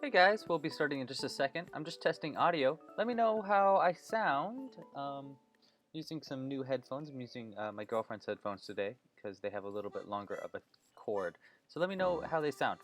Hey guys, we'll be starting in just a second. I'm just testing audio. Let me know how I sound. Using some new headphones. I'm using my girlfriend's headphones today because they have a little bit longer of a cord. So let me know how they sound.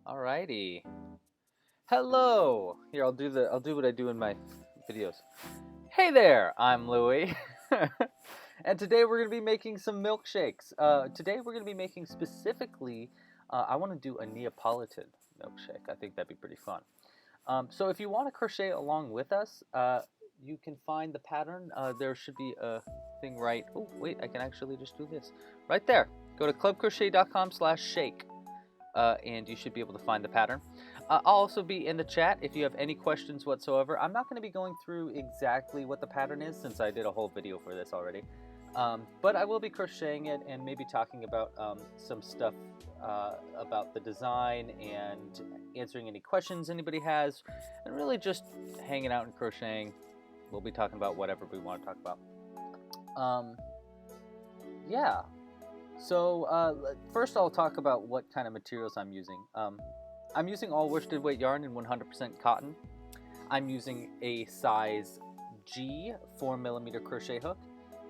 Alrighty. Hello. Here, I'll do what I do in my videos. Hey there, I'm Louie. And today we're going to be making some milkshakes. Today we're going to be making specifically, I want to do a Neapolitan milkshake. I think that'd be pretty fun. So if you want to crochet along with us, you can find the pattern. There should be a thing right. Oh, wait, I can actually just do this. Right there. Go to clubcrochet.com/shake. And you should be able to find the pattern. I'll also be in the chat if you have any questions whatsoever. I'm not going to be going through exactly what the pattern is since I did a whole video for this already. But I will be crocheting it and maybe talking about some stuff about the design and answering any questions anybody has, and really just hanging out and crocheting. We'll be talking about whatever we want to talk about. Yeah. So first I'll talk about what kind of materials I'm using. I'm using all worsted weight yarn and 100% cotton. I'm using a size G 4mm crochet hook.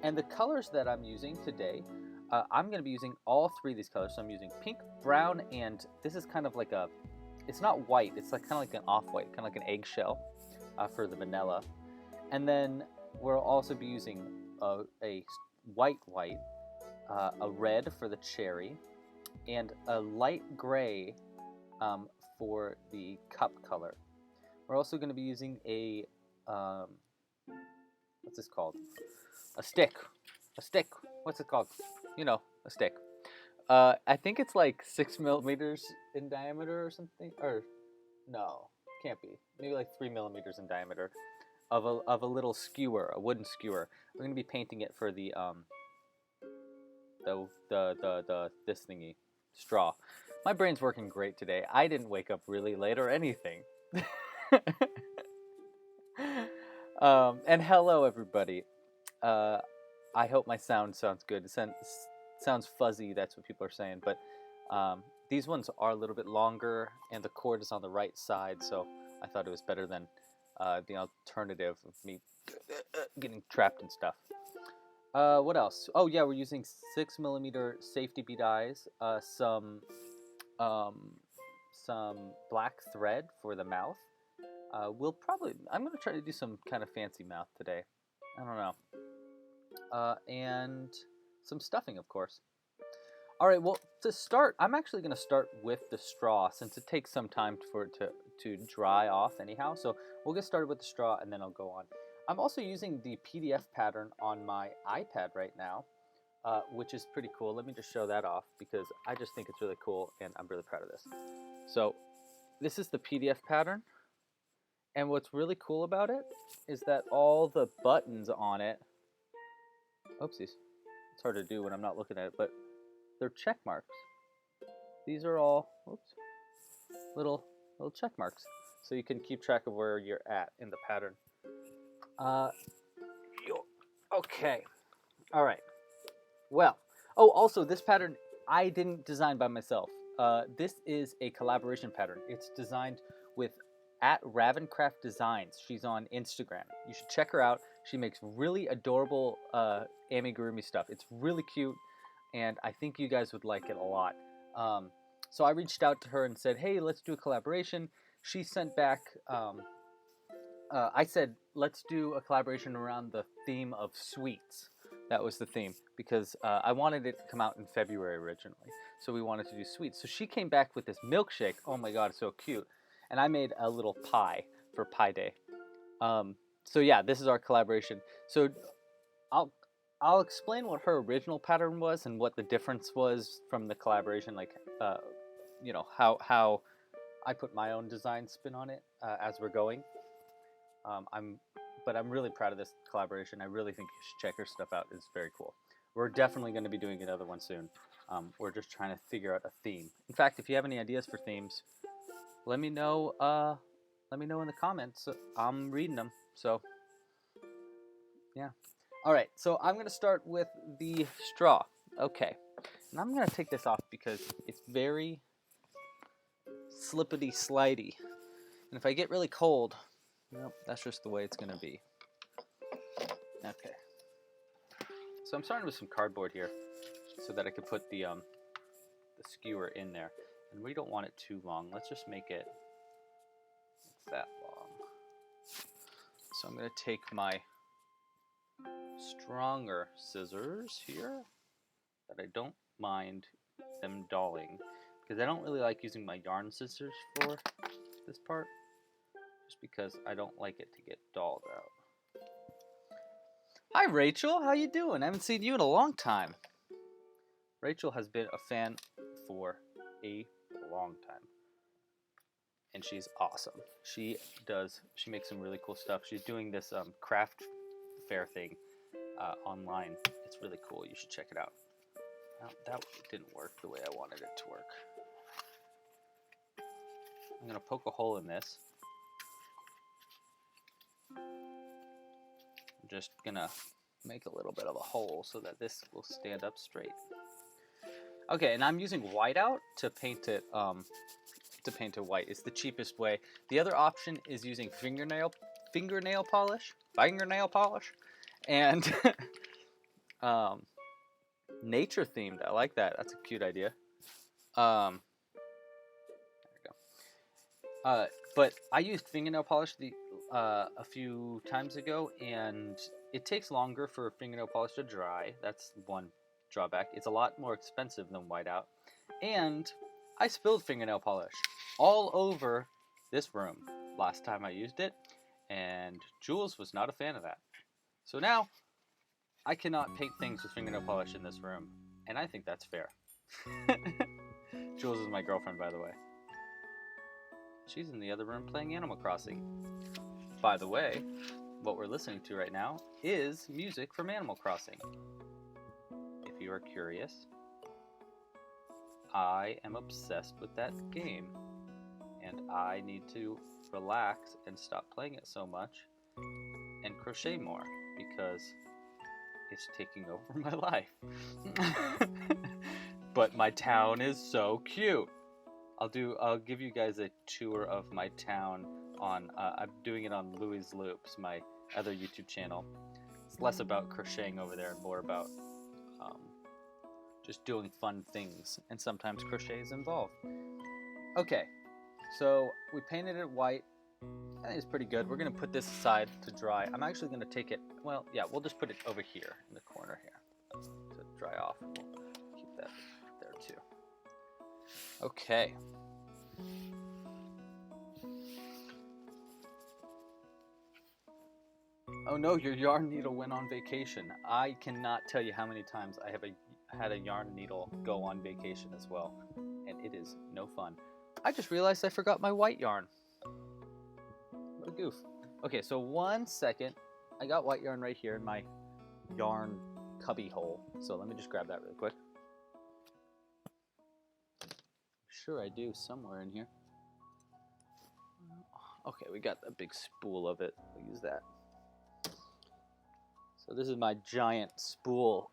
And the colors that I'm using today, I'm going to be using all three of these colors. So I'm using pink, brown, and this is kind of like a, it's not white, it's like kind of like an off-white, kind of like an eggshell for the vanilla. And then we'll also be using a white, a red for the cherry, and a light gray for the cup color. We're also going to be using a, what's this called? A stick. A stick. What's it called? You know, a stick. I think it's like 6mm in diameter or something. Or, no, can't be. Maybe like 3mm in diameter of a little skewer, a wooden skewer. We're going to be painting it for the this thingy, straw. My brain's working great today. I didn't wake up really late or anything. And hello everybody. I hope my sound sounds good. It sounds fuzzy, that's what people are saying, but these ones are a little bit longer and the cord is on the right side, so I thought it was better than the alternative of me getting trapped and stuff. What else? Oh yeah, we're using 6mm safety bead eyes, some black thread for the mouth. I'm gonna try to do some kind of fancy mouth today. I don't know. And some stuffing, of course. All right, well, to start, I'm actually gonna start with the straw since it takes some time for it to dry off anyhow. So we'll get started with the straw and then I'll go on. I'm also using the PDF pattern on my iPad right now, which is pretty cool. Let me just show that off because I just think it's really cool and I'm really proud of this. So this is the PDF pattern. And what's really cool about it is that all the buttons on it, oopsies, it's hard to do when I'm not looking at it, but they're check marks. These are all, oops, little check marks, so you can keep track of where you're at in the pattern. Okay, all right. Well, oh, also this pattern I didn't design by myself. This is a collaboration pattern. It's designed with at Ravencraft Designs. She's on Instagram. You should check her out. She makes really adorable amigurumi stuff. It's really cute, and I think you guys would like it a lot. So I reached out to her and said, hey, let's do a collaboration. She sent back, I said, let's do a collaboration around the theme of sweets. That was the theme, because I wanted it to come out in February originally. So we wanted to do sweets. So she came back with this milkshake. Oh my God, it's so cute. And I made a little pie for Pie Day. So yeah, this is our collaboration. So I'll explain what her original pattern was and what the difference was from the collaboration, like you know, how I put my own design spin on it as we're going. But I'm really proud of this collaboration. I really think you should check her stuff out. It's very cool. We're definitely going to be doing another one soon. We're just trying to figure out a theme. In fact, if you have any ideas for themes, let me know. Let me know in the comments. I'm reading them. So yeah. All right. So I'm going to start with the straw. Okay. And I'm going to take this off because it's very slippity slidey. And if I get really cold, nope, that's just the way it's going to be. Okay. So I'm starting with some cardboard here so that I could put the skewer in there. And we don't want it too long. Let's just make it that long. So I'm going to take my stronger scissors here that I don't mind them dulling, because I don't really like using my yarn scissors for this part, just because I don't like it to get dulled out. Hi Rachel, how you doing? I haven't seen you in a long time. Rachel has been a fan for a long time, and she's awesome. She makes some really cool stuff. She's doing this craft fair thing online. It's really cool. You should check it out. Now, that didn't work the way I wanted it to work. I'm going to poke a hole in this. I'm just going to make a little bit of a hole so that this will stand up straight. Okay, and I'm using whiteout to paint it white. It's the cheapest way. The other option is using fingernail polish, and nature themed. I like that. That's a cute idea. There we go. But I used fingernail polish a few times ago, and it takes longer for fingernail polish to dry. That's one drawback. It's a lot more expensive than whiteout, and I spilled fingernail polish all over this room last time I used it, and Jules was not a fan of that. So now I cannot paint things with fingernail polish in this room, and I think that's fair. Jules is my girlfriend, by the way. She's in the other room playing Animal Crossing. By the way, what we're listening to right now is music from Animal Crossing. If you are curious, I am obsessed with that game, and I need to relax and stop playing it so much and crochet more, because it's taking over my life. But my town is so cute. I'll give you guys a tour of my town on I'm doing it on Louie's Loops, my other YouTube channel. It's less about crocheting over there and more about just doing fun things, and sometimes crochet is involved. Okay, so we painted it white. I think it's pretty good. We're gonna put this aside to dry. I'm actually gonna take it, well, yeah, we'll just put it over here in the corner here to dry off. We'll keep that there too. Okay. Oh no, your yarn needle went on vacation. I cannot tell you how many times I have had a yarn needle go on vacation as well, and it is no fun. I just realized I forgot my white yarn. What a goof. Okay, so 1 second. I got white yarn right here in my yarn cubby hole. So let me just grab that really quick. sure I do somewhere in here. Okay, we got a big spool of it. We'll use that. So this is my giant spool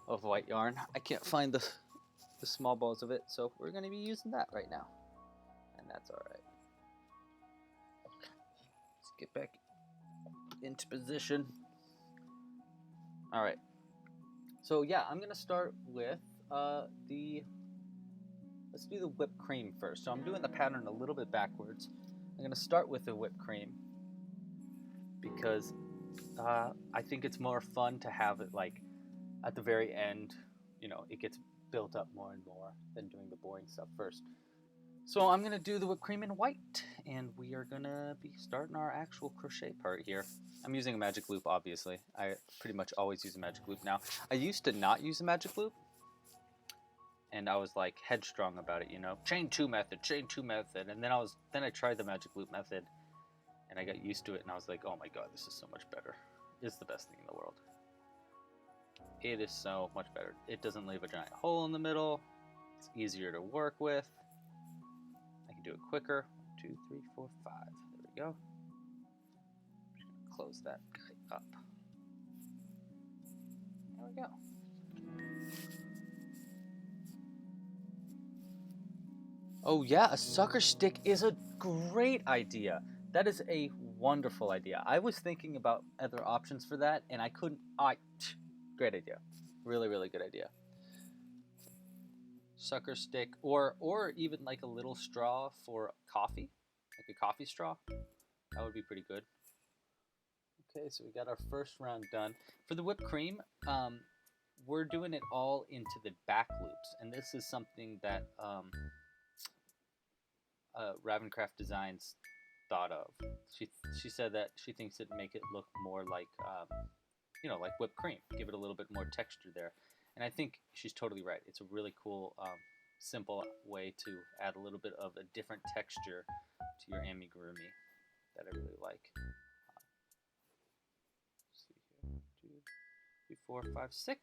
of white yarn. I can't find the small balls of it, so we're going to be using that right now. And that's all right. Let's get back into position. All right. So yeah, I'm going to start with let's do the whipped cream first. So I'm doing the pattern a little bit backwards. I'm going to start with the whipped cream because I think it's more fun to have it like at the very end, you know, it gets built up more and more than doing the boring stuff first. So I'm going to do the whipped cream in white, and we are going to be starting our actual crochet part here. I'm using a magic loop, obviously. I pretty much always use a magic loop now. I used to not use a magic loop, and I was like headstrong about it, you know, chain two method, and then I tried the magic loop method, and I got used to it, and I was like, oh my god, this is so much better. It's the best thing in the world. It is so much better. It doesn't leave a giant hole in the middle. It's easier to work with. I can do it quicker. 2, 3, 4, 5. There we go. Just gonna close that guy up. There we go. Oh yeah, a sucker stick is a great idea. That is a wonderful idea. I was thinking about other options for that, and I couldn't. Great idea. Really, really good idea. Sucker stick, or even like a little straw for coffee, like a coffee straw. That would be pretty good. Okay, so we got our first round done. For the whipped cream, we're doing it all into the back loops, and this is something that Ravencraft Designs thought of. She said that she thinks it'd make it look more like you know, like whipped cream, give it a little bit more texture there. And I think she's totally right. It's a really cool, simple way to add a little bit of a different texture to your amigurumi that I really like. Let's see here, 2, 3, 4, 5, 6.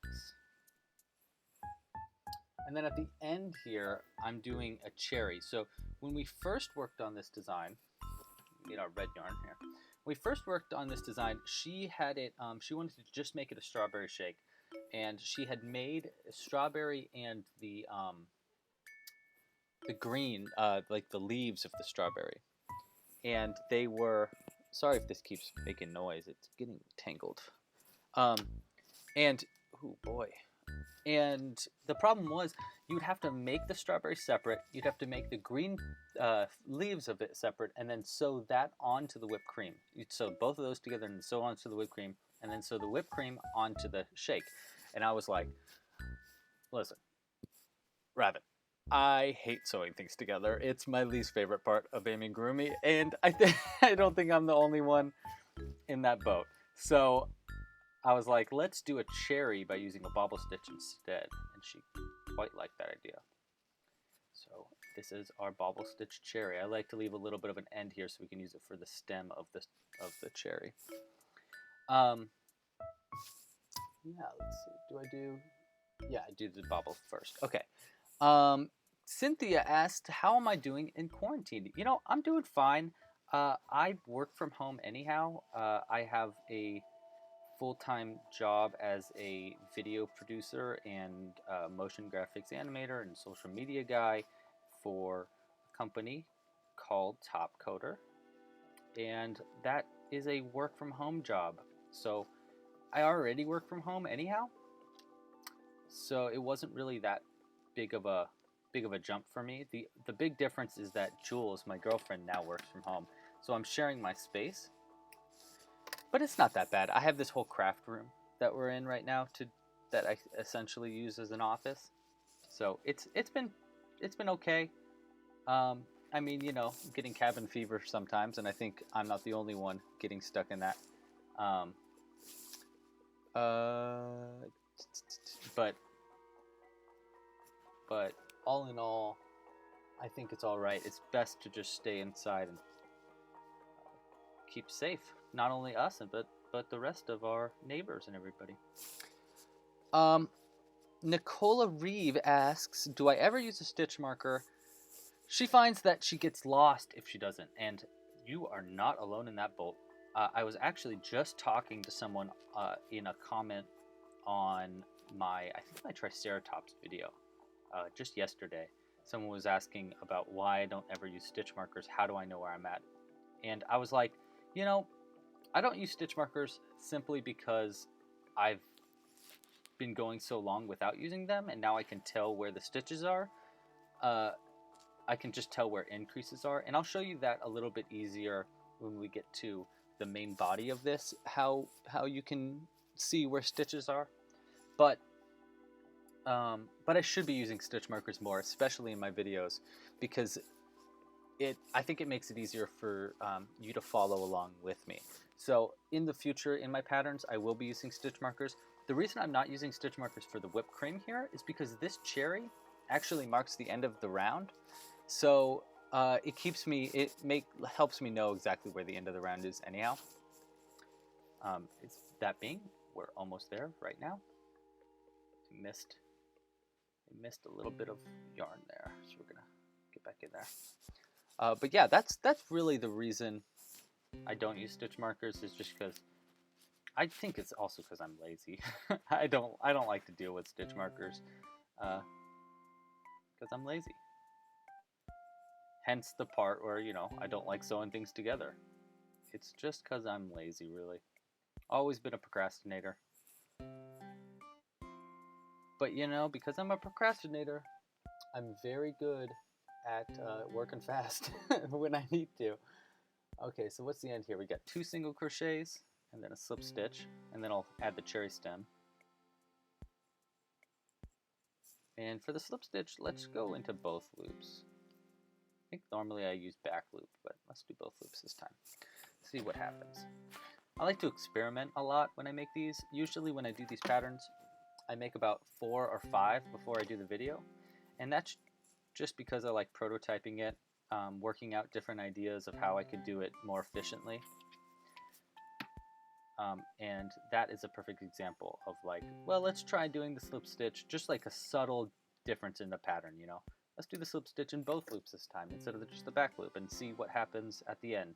And then at the end here, I'm doing a cherry. So when we first worked on this design, we need our red yarn here. When we first worked on this design, she had it, she wanted to just make it a strawberry shake. And she had made a strawberry and the green, like the leaves of the strawberry. And they were, sorry if this keeps making noise, it's getting tangled. And, oh boy. And the problem was, you would have to make the strawberry separate, you'd have to make the green leaves of it separate, and then sew that onto the whipped cream. You'd sew both of those together and sew onto the whipped cream, and then sew the whipped cream onto the shake. And I was like, listen, Rabbit, I hate sewing things together. It's my least favorite part of amigurumi, and I don't think I'm the only one in that boat. So I was like, let's do a cherry by using a bobble stitch instead, and she quite liked that idea. So this is our bobble stitch cherry. I like to leave a little bit of an end here so we can use it for the stem of the cherry. Yeah, let's see. Do I do? Yeah, I do the bobble first. Okay. Cynthia asked, how am I doing in quarantine? You know, I'm doing fine. I work from home anyhow. I have a full-time job as a video producer and motion graphics animator and social media guy for a company called Top Coder. And that is a work from home job. So I already work from home anyhow. So it wasn't really that big of a jump for me. The big difference is that Jules, my girlfriend, now works from home. So I'm sharing my space. But it's not that bad. I have this whole craft room that we're in right now that I essentially use as an office. So it's been okay. I mean, you know, getting cabin fever sometimes, and I think I'm not the only one getting stuck in that. But all in all, I think it's all right. It's best to just stay inside and keep safe. Not only us, but the rest of our neighbors and everybody. Nicola Reeve asks, do I ever use a stitch marker? She finds that she gets lost if she doesn't, and you are not alone in that boat. I was actually just talking to someone in a comment on I think my Triceratops video just yesterday. Someone was asking about why I don't ever use stitch markers. How do I know where I'm at? And I was like, you know, I don't use stitch markers simply because I've been going so long without using them, and now I can tell where the stitches are. I can just tell where increases are, and I'll show you that a little bit easier when we get to the main body of this, how you can see where stitches are. But I should be using stitch markers more, especially in my videos, because I think it makes it easier for you to follow along with me. So in the future, in my patterns, I will be using stitch markers. The reason I'm not using stitch markers for the whipped cream here is because this cherry actually marks the end of the round. So it helps me know exactly where the end of the round is anyhow. That being, we're almost there right now. I missed a little bit of yarn there, so we're gonna get back in there. But yeah, that's really the reason I don't use stitch markers, is just because I think it's also because I'm lazy. I don't like to deal with stitch markers because I'm lazy. Hence the part where, you know, I don't like sewing things together. It's just because I'm lazy, really. Always been a procrastinator. But, you know, because I'm a procrastinator, I'm very good at working fast when I need to. Okay, so what's the end here? We got 2 single crochets and then a slip stitch, and then I'll add the cherry stem. And for the slip stitch, let's go into both loops. I think normally I use back loop, but let's do both loops this time. See what happens. I like to experiment a lot when I make these. Usually when I do these patterns, I make about 4 or 5 before I do the video. And that's just because I like prototyping it, working out different ideas of how I could do it more efficiently. And that is a perfect example of like, well, let's try doing the slip stitch, just like a subtle difference in the pattern, you know. Let's do the slip stitch in both loops this time instead of just the back loop, and see what happens at the end.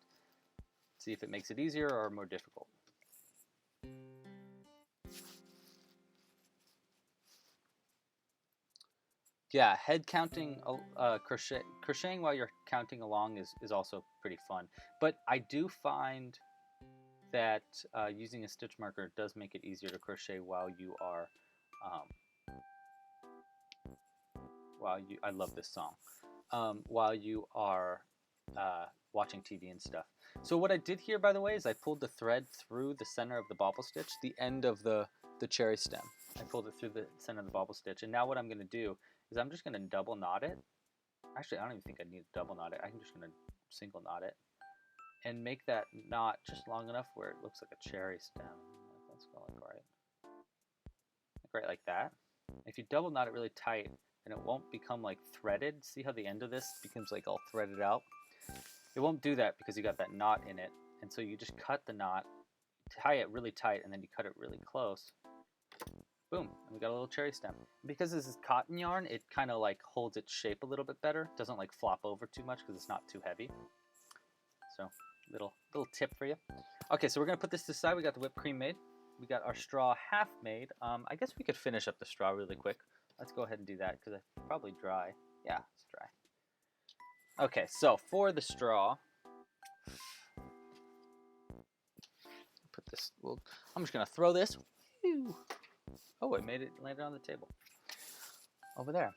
See if it makes it easier or more difficult. Yeah, head counting, crocheting while you're counting along is also pretty fun. But I do find that using a stitch marker does make it easier to crochet while you are, I love this song, while you are watching TV and stuff. So what I did here, by the way, is I pulled the thread through the center of the bobble stitch, the end of the cherry stem. I pulled it through the center of the bobble stitch, and now what I'm going to do is I'm just going to double knot it. Actually, I don't even think I need to double knot it. I'm just going to single knot it and make that knot just long enough where it looks like a cherry stem. That's going to look right like that. If you double knot it really tight, then it won't become like threaded. See how the end of this becomes like all threaded out? It won't do that because you got that knot in it. And so you just cut the knot, tie it really tight, and then you cut it really close. Boom, and we got a little cherry stem. Because this is cotton yarn, it kind of like holds its shape a little bit better. It doesn't like flop over too much because it's not too heavy. So, little tip for you. Okay, so we're gonna put this to the side. We got the whipped cream made. We got our straw half made. I guess we could finish up the straw really quick. Let's go ahead and do that because it's probably dry. Yeah, it's dry. Okay, so for the straw, put this. I'm just gonna throw this. Oh, it landed on the table over there.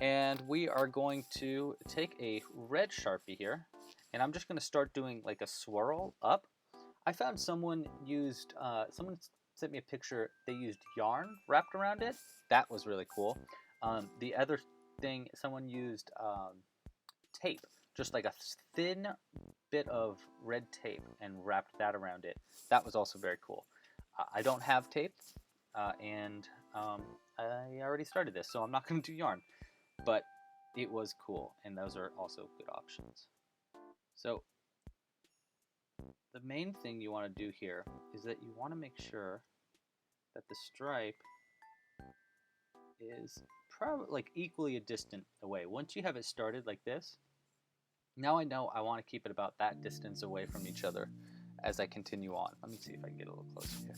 And we are going to take a red Sharpie here, and I'm just going to start doing like a swirl up. I found someone sent me a picture. They used yarn wrapped around it. That was really cool. The other thing, someone used tape, just like a thin bit of red tape, and wrapped that around it. That was also very cool. I don't have tape, and I already started this, so I'm not going to do yarn. But it was cool, and those are also good options. So the main thing you want to do here is that you want to make sure that the stripe is probably like equally a distant away. Once you have it started like this, now I know I want to keep it about that distance away from each other as I continue on. Let me see if I can get a little closer here.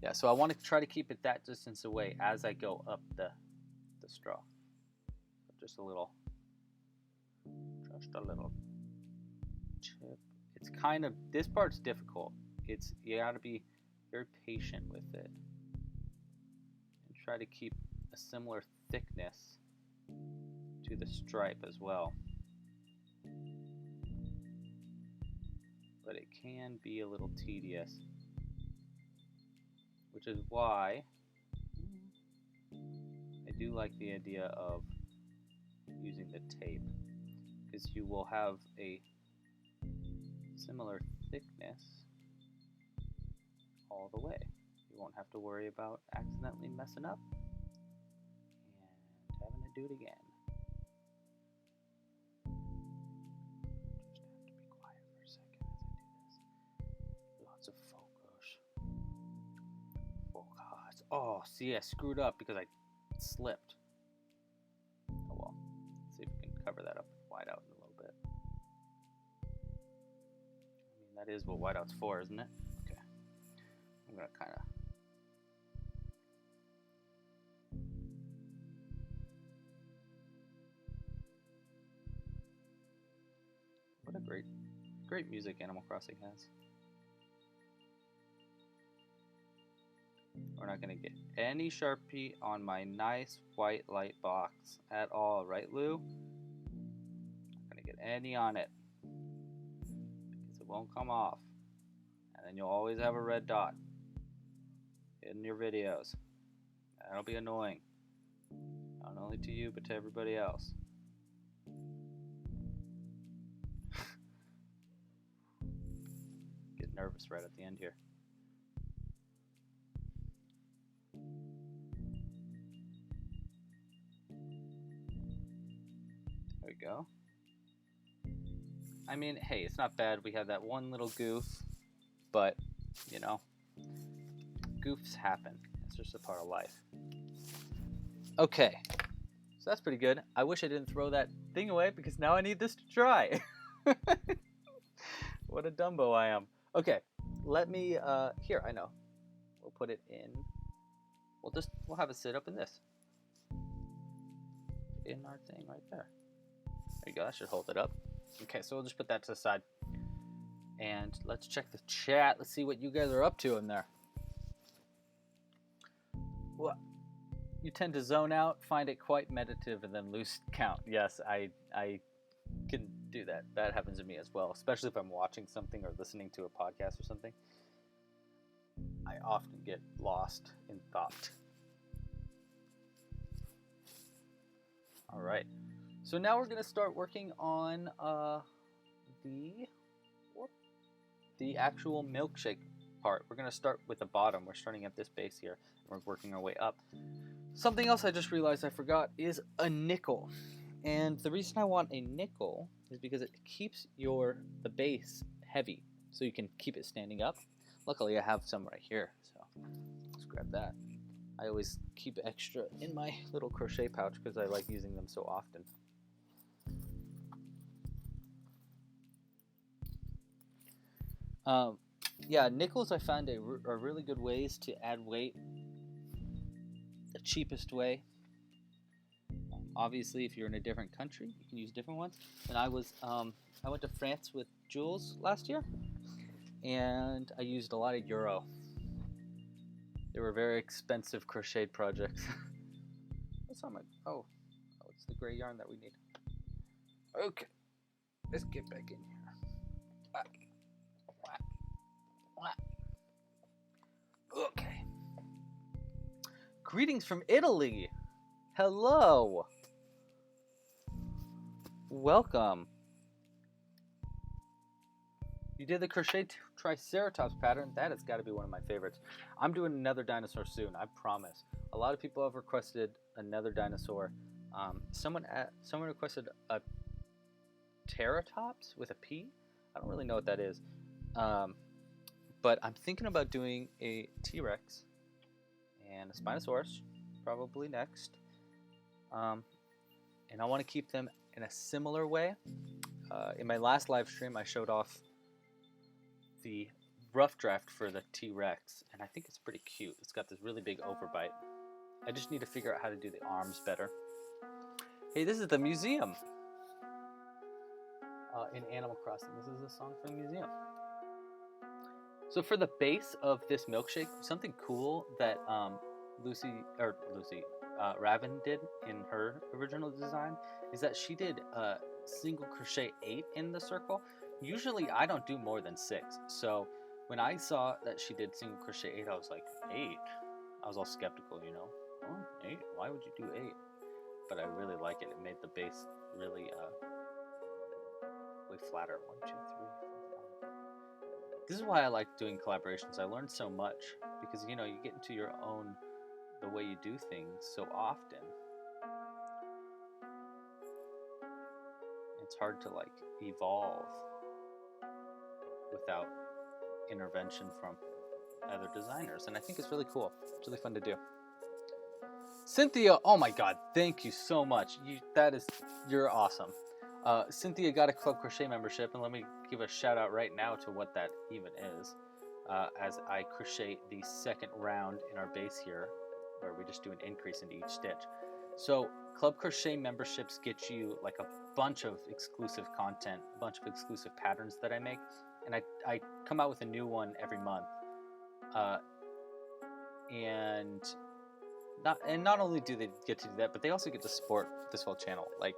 Yeah, so I want to try to keep it that distance away as I go up the straw. Just a little chip. It's kind of, this part's difficult. You gotta be very patient with it and try to keep a similar thickness to the stripe as well. But it can be a little tedious, which is why I do like the idea of using the tape, because you will have a similar thickness all the way. You won't have to worry about accidentally messing up and having to do it again. Just have to be quiet for a second as I do this. Lots of focus. Focus. Oh, see, I screwed up because I slipped. Oh well. Let's see if we can cover that up with whiteout in a little bit. I mean, that is what whiteout's for, isn't it? Okay. I'm gonna kind of. What a great music Animal Crossing has. We're not going to get any Sharpie on my nice white light box at all, right, Lou? Not going to get any on it because it won't come off. And then you'll always have a red dot in your videos. That'll be annoying. Not only to you, but to everybody else. Get nervous right at the end here. There we go. I mean, hey, it's not bad. We had that one little goof, but, you know, goofs happen. It's just a part of life. Okay, so that's pretty good. I wish I didn't throw that thing away because now I need this to dry. What a Dumbo I am. Okay, let me, here, I know. We'll put it in, we'll have it sit up in this. In our thing right there. There you go, that should hold it up. Okay, so we'll just put that to the side. And let's check the chat. Let's see what you guys are up to in there. What? You tend to zone out, find it quite meditative, and then lose count. Yes, I can do that. That happens to me as well, especially if I'm watching something or listening to a podcast or something. I often get lost in thought. All right. So now we're going to start working on the actual milkshake part. We're going to start with the bottom. We're starting at this base here, and we're working our way up. Something else I just realized I forgot is a nickel. And the reason I want a nickel is because it keeps the base heavy, so you can keep it standing up. Luckily, I have some right here, so let's grab that. I always keep extra in my little crochet pouch because I like using them so often. Yeah, nickels I found are really good ways to add weight. The cheapest way. Obviously, if you're in a different country, you can use different ones. And I went to France with Jules last year, and I used a lot of euro. They were very expensive crocheted projects. What's on my? Oh, it's the gray yarn that we need. Okay, let's get back in here. Okay. Greetings from Italy. Hello. Welcome. You did the crochet triceratops pattern. That has got to be one of my favorites. I'm doing another dinosaur soon, I promise. A lot of people have requested another dinosaur. Someone requested a Teratops with a P. I don't really know what that is. But I'm thinking about doing a T-Rex and a Spinosaurus probably next. And I want to keep them in a similar way. In my last live stream, I showed off the rough draft for the T-Rex, and I think it's pretty cute. It's got this really big overbite. I just need to figure out how to do the arms better. Hey, this is the museum in Animal Crossing. This is a song from the museum. So for the base of this milkshake, something cool that Raven did in her original design is that she did a single crochet 8 in the circle. Usually I don't do more than 6. So when I saw that she did single crochet 8, I was like, 8? I was all skeptical, you know. Oh, 8? Why would you do 8? But I really like it. It made the base really way flatter. 1, 2, 3, 4, 5. This is why I like doing collaborations. I learned so much because, you know, you get into your own, the way you do things so often. It's hard to like evolve without intervention from other designers, and I think it's really cool. It's really fun to do. Cynthia, oh my god, thank you so much. You're awesome. Cynthia got a Club Crochet membership, and let me give a shout out right now to what that even is. As I crochet the second round in our base here, where we just do an increase into each stitch. So Club Crochet memberships get you like a bunch of exclusive content, a bunch of exclusive patterns that I make, and I come out with a new one every month. And not only do they get to do that, but they also get to support this whole channel. Like,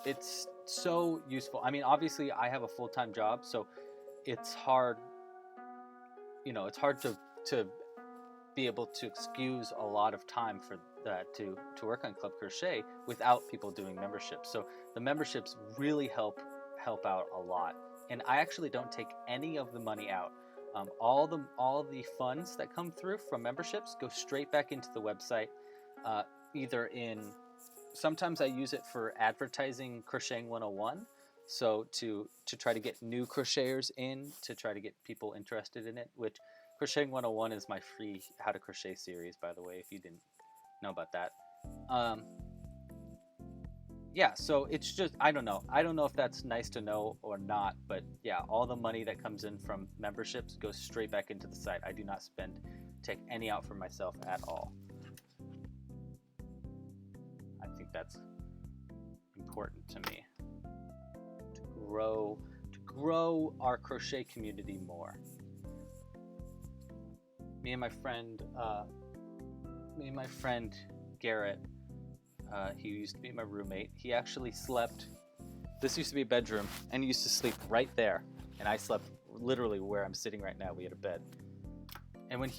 it's so useful. I mean, obviously I have a full-time job, so it's hard, you know, it's hard to be able to excuse a lot of time for that to work on Club Crochet without people doing memberships. So the memberships really help out a lot. And I actually don't take any of the money out. All the funds that come through from memberships go straight back into the website, either in, sometimes I use it for advertising Crocheting 101, so to try to get new crocheters in, to try to get people interested in it, which Crocheting 101 is my free How to Crochet series, by the way, if you didn't know about that. Yeah, so it's just, I don't know if that's nice to know or not, but yeah, all the money that comes in from memberships goes straight back into the site. I do not take any out for myself at all. I think that's important to me, to grow our crochet community more. Me and my friend Garrett, he used to be my roommate. He actually slept, this used to be a bedroom, and he used to sleep right there. And I slept literally where I'm sitting right now. We had a bed. And when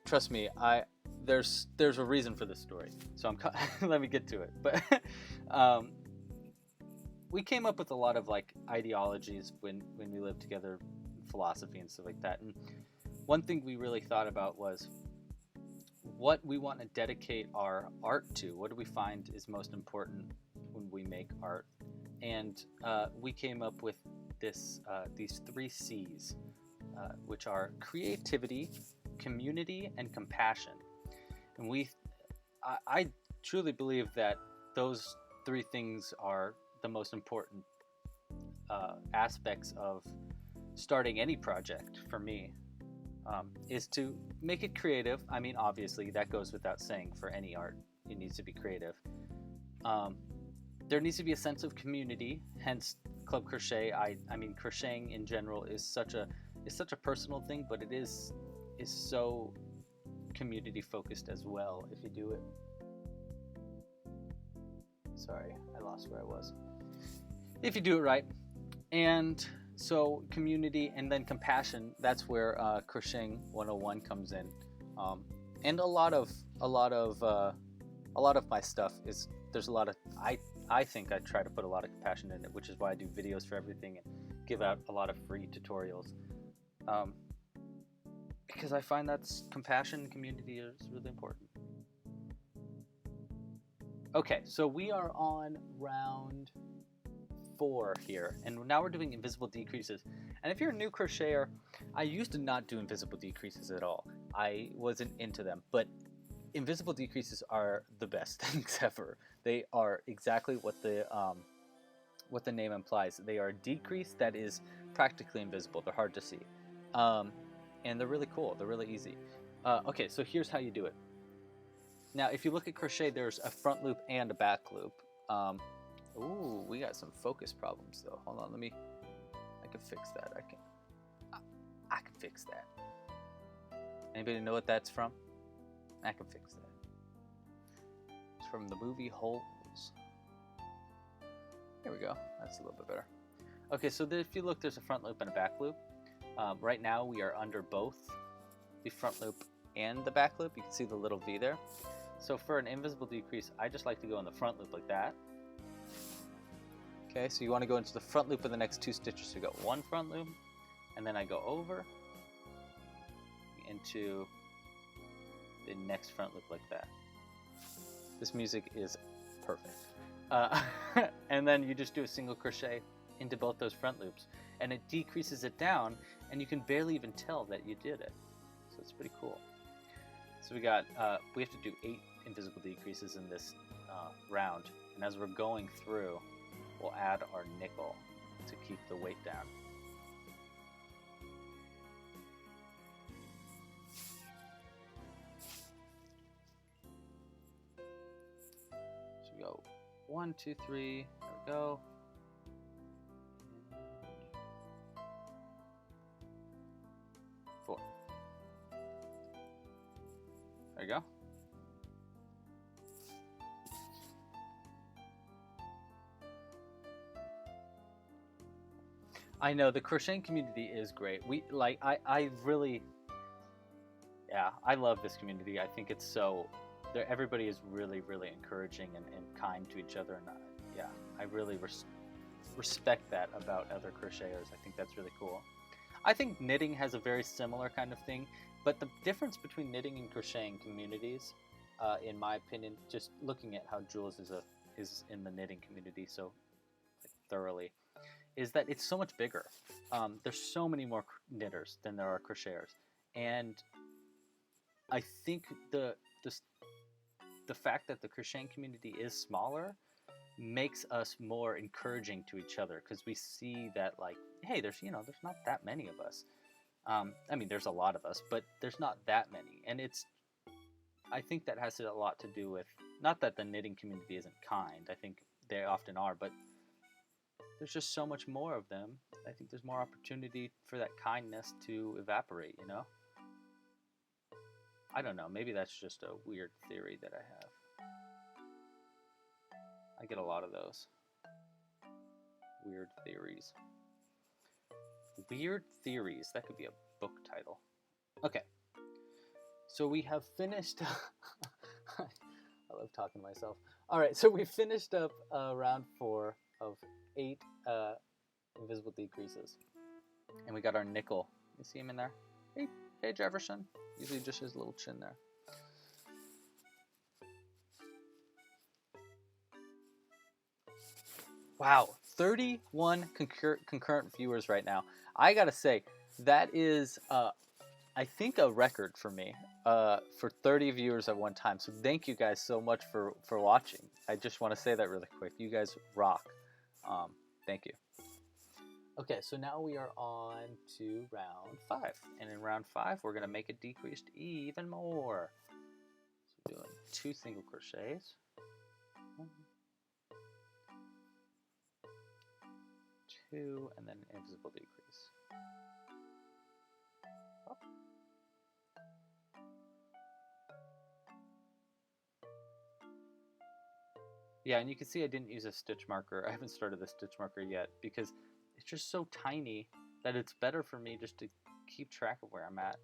trust me, there's a reason for this story. So let me get to it. But we came up with a lot of like ideologies when we lived together, philosophy and stuff like that. And one thing we really thought about was what we want to dedicate our art to. What do we find is most important when we make art? And we came up with these 3 C's, which are creativity, community, and compassion. And I truly believe that those 3 things are the most important aspects of starting any project for me. Is to make it creative. I mean, obviously, that goes without saying for any art. It needs to be creative. There needs to be a sense of community, hence Club Crochet. I mean, crocheting in general is such a personal thing, but it is so community focused as well if you do it. Sorry, I lost where I was. If you do it right. And so community and then compassion, that's where Crocheting 101 comes in. And a lot of my stuff is, there's a lot of, I think I try to put a lot of compassion in it, which is why I do videos for everything and give out a lot of free tutorials. Because I find that's compassion and community is really important. Okay, so we are on round 4 here, and now we're doing invisible decreases. And if you're a new crocheter, I used to not do invisible decreases at all. I wasn't into them, but invisible decreases are the best things ever. They are exactly what the name implies. They are a decrease that is practically invisible. They're hard to see, and they're really cool. They're really easy. Okay, so here's how you do it. Now, if you look at crochet, there's a front loop and a back loop. Ooh, we got some focus problems though. Hold on, I can fix that. I can fix that. Anybody know what that's from? I can fix that. It's from the movie Holes. There we go. That's a little bit better. Okay, so if you look, there's a front loop and a back loop. Right now we are under both the front loop and the back loop. You can see the little V there. So for an invisible decrease, I just like to go in the front loop like that. Okay, so you want to go into the front loop of the next 2 stitches. So you got one front loop, and then I go over into the next front loop like that. This music is perfect. And then you just do a single crochet into both those front loops, and it decreases it down, and you can barely even tell that you did it. So it's pretty cool. So we have to do 8 invisible decreases in this round, and as we're going through, we'll add our nickel to keep the weight down. So we go 1, 2, 3, there we go. 4. There you go. I know the crocheting community is great. I really, yeah, I love this community. I think it's so, everybody is really, really encouraging and kind to each other. And yeah, I really respect that about other crocheters. I think that's really cool. I think knitting has a very similar kind of thing, but the difference between knitting and crocheting communities, in my opinion, just looking at how Jules is in the knitting community so thoroughly, is that it's so much bigger. There's so many more knitters than there are crocheters, and I think the fact that the crocheting community is smaller makes us more encouraging to each other, because we see that, like, hey, there's not that many of us. I mean, there's a lot of us, but there's not that many, and I think that has a lot to do with, not that the knitting community isn't kind, I think they often are, but there's just so much more of them. I think there's more opportunity for that kindness to evaporate, you know? I don't know, maybe that's just a weird theory that I have. I get a lot of those. Weird theories. Weird theories, that could be a book title. Okay, so we have finished, I love talking to myself. All right, so we finished up round 4 of 8 invisible decreases, and we got our nickel. You see him in there? Hey Jefferson. Usually just his little chin there. Wow, 31 concurrent viewers right now. I gotta say, that is, I think, a record for me, for 30 viewers at one time. So thank you guys so much for watching. I just want to say that really quick. You guys rock. Thank you. Okay, so now we are on to round 5. And in round 5, we're going to make it decreased even more. So doing 2 single crochets. 1, 2, and then an invisible decrease. Oh. Yeah, and you can see I didn't use a stitch marker. I haven't started the stitch marker yet because it's just so tiny that it's better for me just to keep track of where I'm at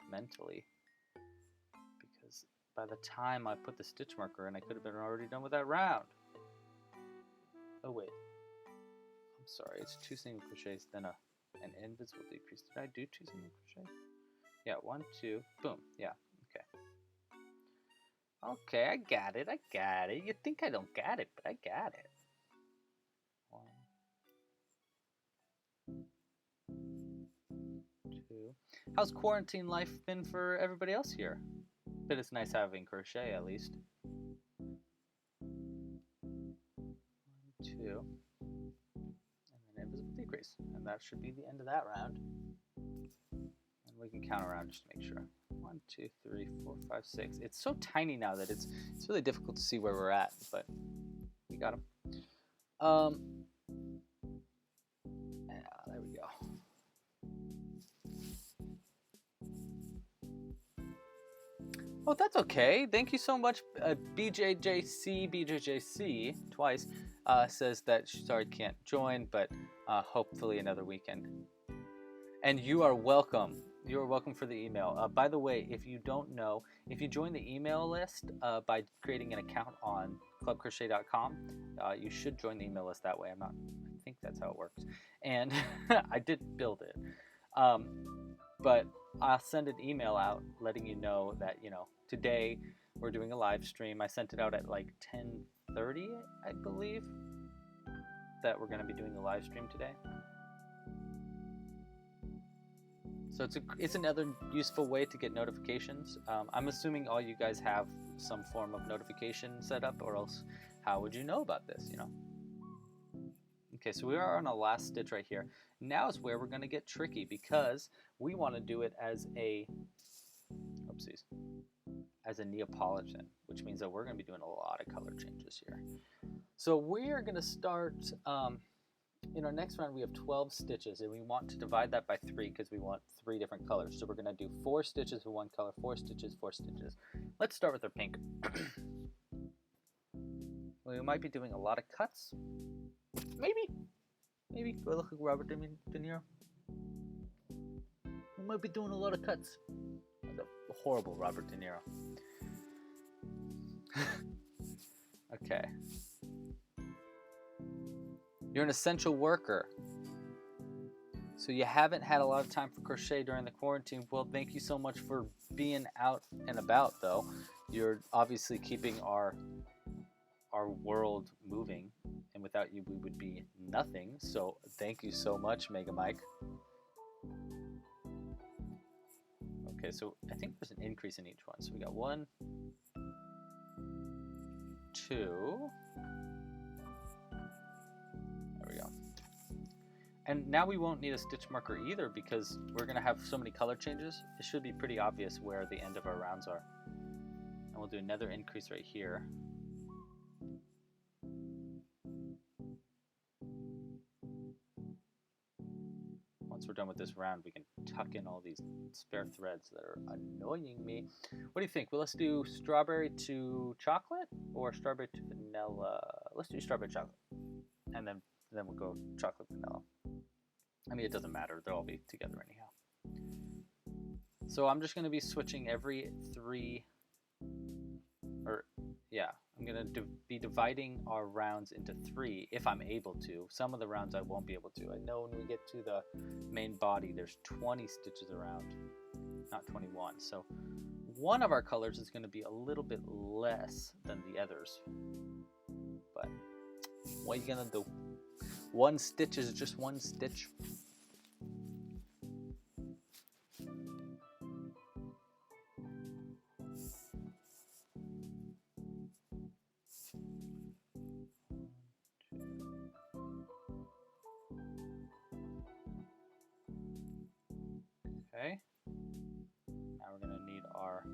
mentally. Because by the time I put the stitch marker in, I could have been already done with that round. Oh wait, I'm sorry, it's 2 single crochets, then an invisible decrease. Did I do 2 single crochets? Yeah, 1, 2, boom, yeah, okay. Okay, I got it. You think I don't got it, but I got it. 1, 2. How's quarantine life been for everybody else here? But it's nice having crochet at least. 1, 2, and then invisible decrease. And that should be the end of that round. And we can count around just to make sure. 1, 2, 3, 4, 5, 6. It's so tiny now that it's really difficult to see where we're at, but we got them. Yeah, there we go. Oh, that's okay. Thank you so much. BJJC twice says that she sorry can't join, but hopefully another weekend. And you are welcome. You are welcome for the email. By the way, if you don't know, if you join the email list by creating an account on clubcrochet.com, you should join the email list that way. I think that's how it works. And I did build it. But I'll send an email out letting you know that, today we're doing a live stream. I sent it out at like 10:30, I believe, that we're going to be doing a live stream today. So it's another useful way to get notifications. I'm assuming all you guys have some form of notification set up, or else how would you know about this, Okay, so we are on a last stitch right here. Now is where we're going to get tricky because we want to do it as a, as a Neapolitan, which means that we're going to be doing a lot of color changes here. So we are going to start, in our next round we have 12 stitches, and we want to divide that by 3 because we want 3 different colors. So we're going to do 4 stitches for one color, 4 stitches, 4 stitches. Let's start with our pink. We might be doing a lot of cuts. Maybe. Do I look like Robert De Niro? We might be doing a lot of cuts. That's a horrible Robert De Niro. Okay. You're an essential worker. So you haven't had a lot of time for crochet during the quarantine. Well, thank you so much for being out and about, though. You're obviously keeping our world moving, and without you we would be nothing. So thank you so much, Mega Mike. Okay, so I think there's an increase in each one. So we got 1, 2. There we go. And now we won't need a stitch marker either because we're going to have so many color changes. It should be pretty obvious where the end of our rounds are. And we'll do another increase right here. Once we're done with this round, we can tuck in all these spare threads that are annoying me. What do you think? Well, let's do strawberry to chocolate or strawberry to vanilla? Let's do strawberry chocolate. And then we'll go chocolate vanilla. I mean, it doesn't matter. They'll all be together anyhow. So I'm just going to be switching every 3, I'm going to be dividing our rounds into 3 if I'm able to. Some of the rounds I won't be able to. I know when we get to the main body, there's 20 stitches around, not 21. So one of our colors is going to be a little bit less than the others. But what are you going to do? 1 stitch is just 1 stitch. Okay, now we're going to need our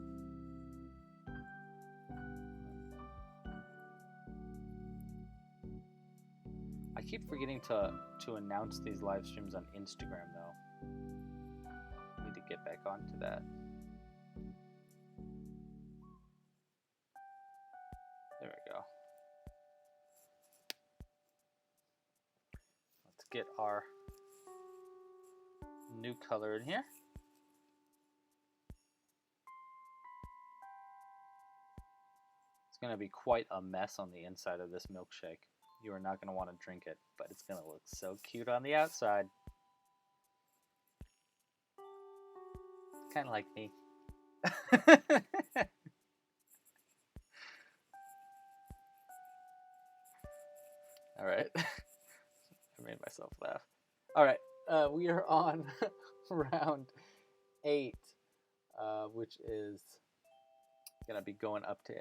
I keep forgetting to announce these live streams on Instagram though. I need to get back onto that. There we go. Let's get our new color in here. It's going to be quite a mess on the inside of this milkshake. You are not going to want to drink it, but it's going to look so cute on the outside. Kind of like me. All right. I made myself laugh. All right. We are on round 8, which is Gonna be going up to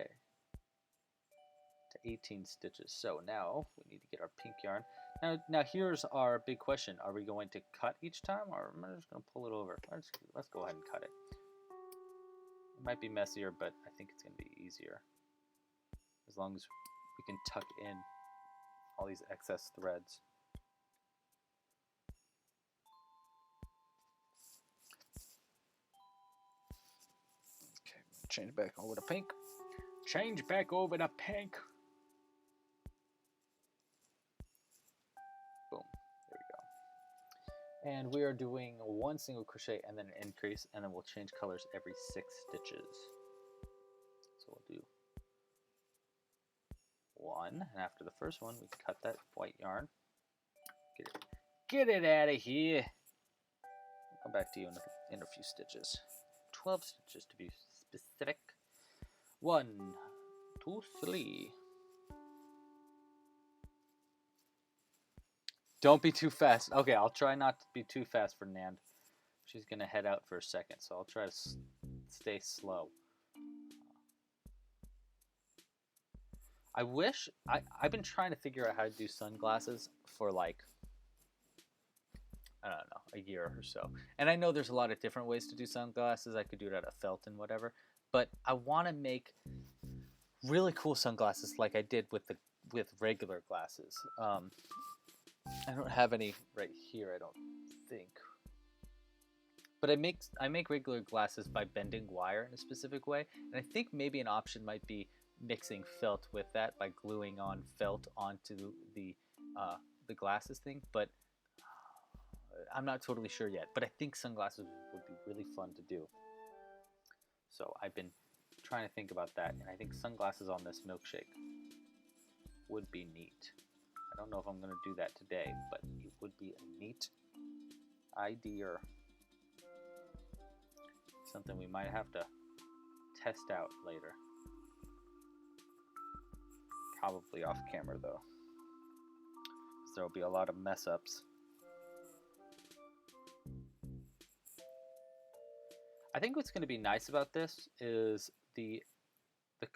18 stitches. So now we need to get our pink yarn. Now here's our big question. Are we going to cut each time, or am I just going to pull it over? Let's go ahead and cut it. It might be messier, but I think it's going to be easier. As long as we can tuck in all these excess threads. Okay, change back over to pink. Change back over to pink. Boom. There we go. And we are doing one single crochet and then an increase, and then we'll change colors every 6 stitches. So we'll do 1, and after the first one, we cut that white yarn. Get it out of here. I'll come back to you in a few stitches. 12 stitches to be specific. 1, 2, 3. Don't be too fast. Okay, I'll try not to be too fast for Nan. She's gonna head out for a second, so I'll try to stay slow. I wish I've been trying to figure out how to do sunglasses for like, I don't know, a year or so. And I know there's a lot of different ways to do sunglasses. I could do it out of felt and whatever. But I want to make really cool sunglasses like I did with regular glasses. I don't have any right here, I don't think. But I make regular glasses by bending wire in a specific way. And I think maybe an option might be mixing felt with that by gluing on felt onto the glasses thing. But I'm not totally sure yet. But I think sunglasses would be really fun to do. So I've been trying to think about that. And I think sunglasses on this milkshake would be neat. I don't know if I'm going to do that today, but it would be a neat idea. Something we might have to test out later. Probably off camera though. There will be a lot of mess ups. I think what's going to be nice about this is the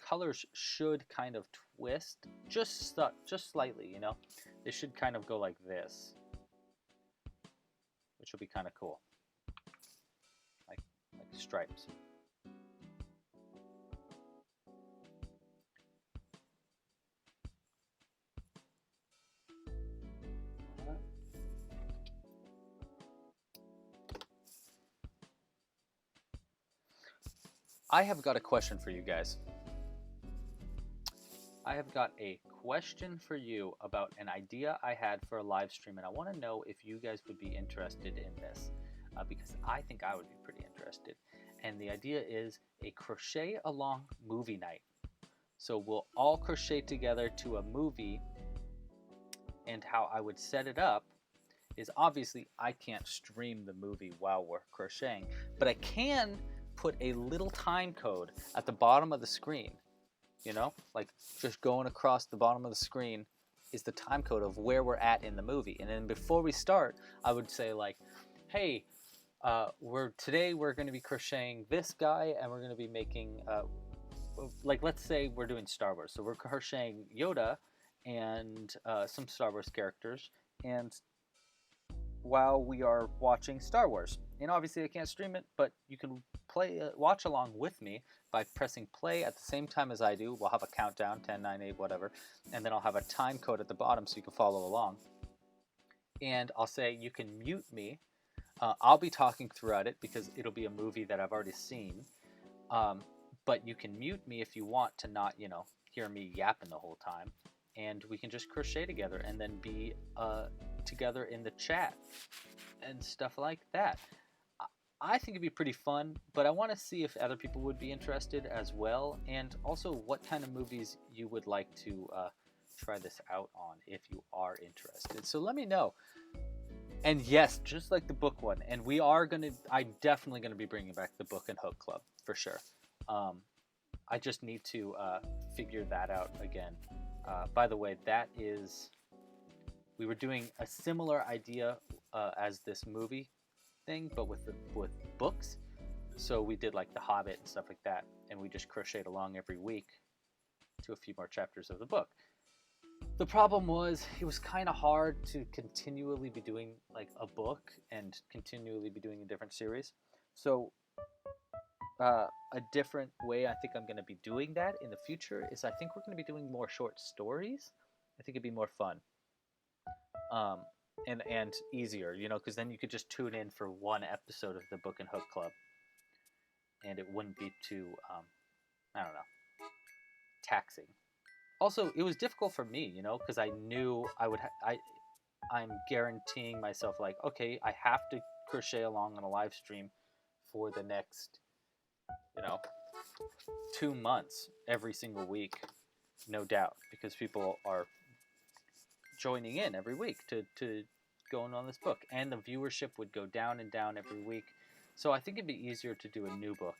colors should kind of twist just slightly, you know. They should kind of go like this, which will be kind of cool, like stripes. I have got a question for you guys. I have got a question for you about an idea I had for a live stream, and I want to know if you guys would be interested in this, because I think I would be pretty interested. And the idea is a crochet along movie night. So we'll all crochet together to a movie, and how I would set it up is obviously I can't stream the movie while we're crocheting, but I can put a little time code at the bottom of the screen. You know, like just going across the bottom of the screen is the time code of where we're at in the movie. And then before we start, I would say like, hey, today we're going to be crocheting this guy, and we're going to be making, like, let's say we're doing Star Wars. So we're crocheting Yoda and some Star Wars characters, and while we are watching Star Wars. And obviously I can't stream it, but you can watch along with me by pressing play at the same time as I do. We'll have a countdown, 10, 9, 8, whatever, and then I'll have a time code at the bottom so you can follow along. And I'll say you can mute me. I'll be talking throughout it because it'll be a movie that I've already seen. But you can mute me if you want to not, you know, hear me yapping the whole time. And we can just crochet together and then be together in the chat and stuff like that. I think it'd be pretty fun, but I want to see if other people would be interested as well, and also what kind of movies you would like to try this out on if you are interested. So let me know. And yes, just like the book one, and I'm definitely gonna be bringing back the book and hook club for sure. I just need to figure that out again. By the way, we were doing a similar idea as this movie thing, but with books. So we did like The Hobbit and stuff like that, and we just crocheted along every week to a few more chapters of the book. The problem was it was kind of hard to continually be doing like a book and continually be doing a different series. So a different way I think I'm going to be doing that in the future is I think we're going to be doing more short stories. I think it'd be more fun, and easier, you know, because then you could just tune in for one episode of the Book and Hook Club, and it wouldn't be too I don't know, taxing. Also, it was difficult for me, you know, because I knew I would. I'm guaranteeing myself like, okay, I have to crochet along on a live stream for the next, you know, 2 months every single week, no doubt, because people are joining in every week to going on this book, and the viewership would go down and down every week. So I think it'd be easier to do a new book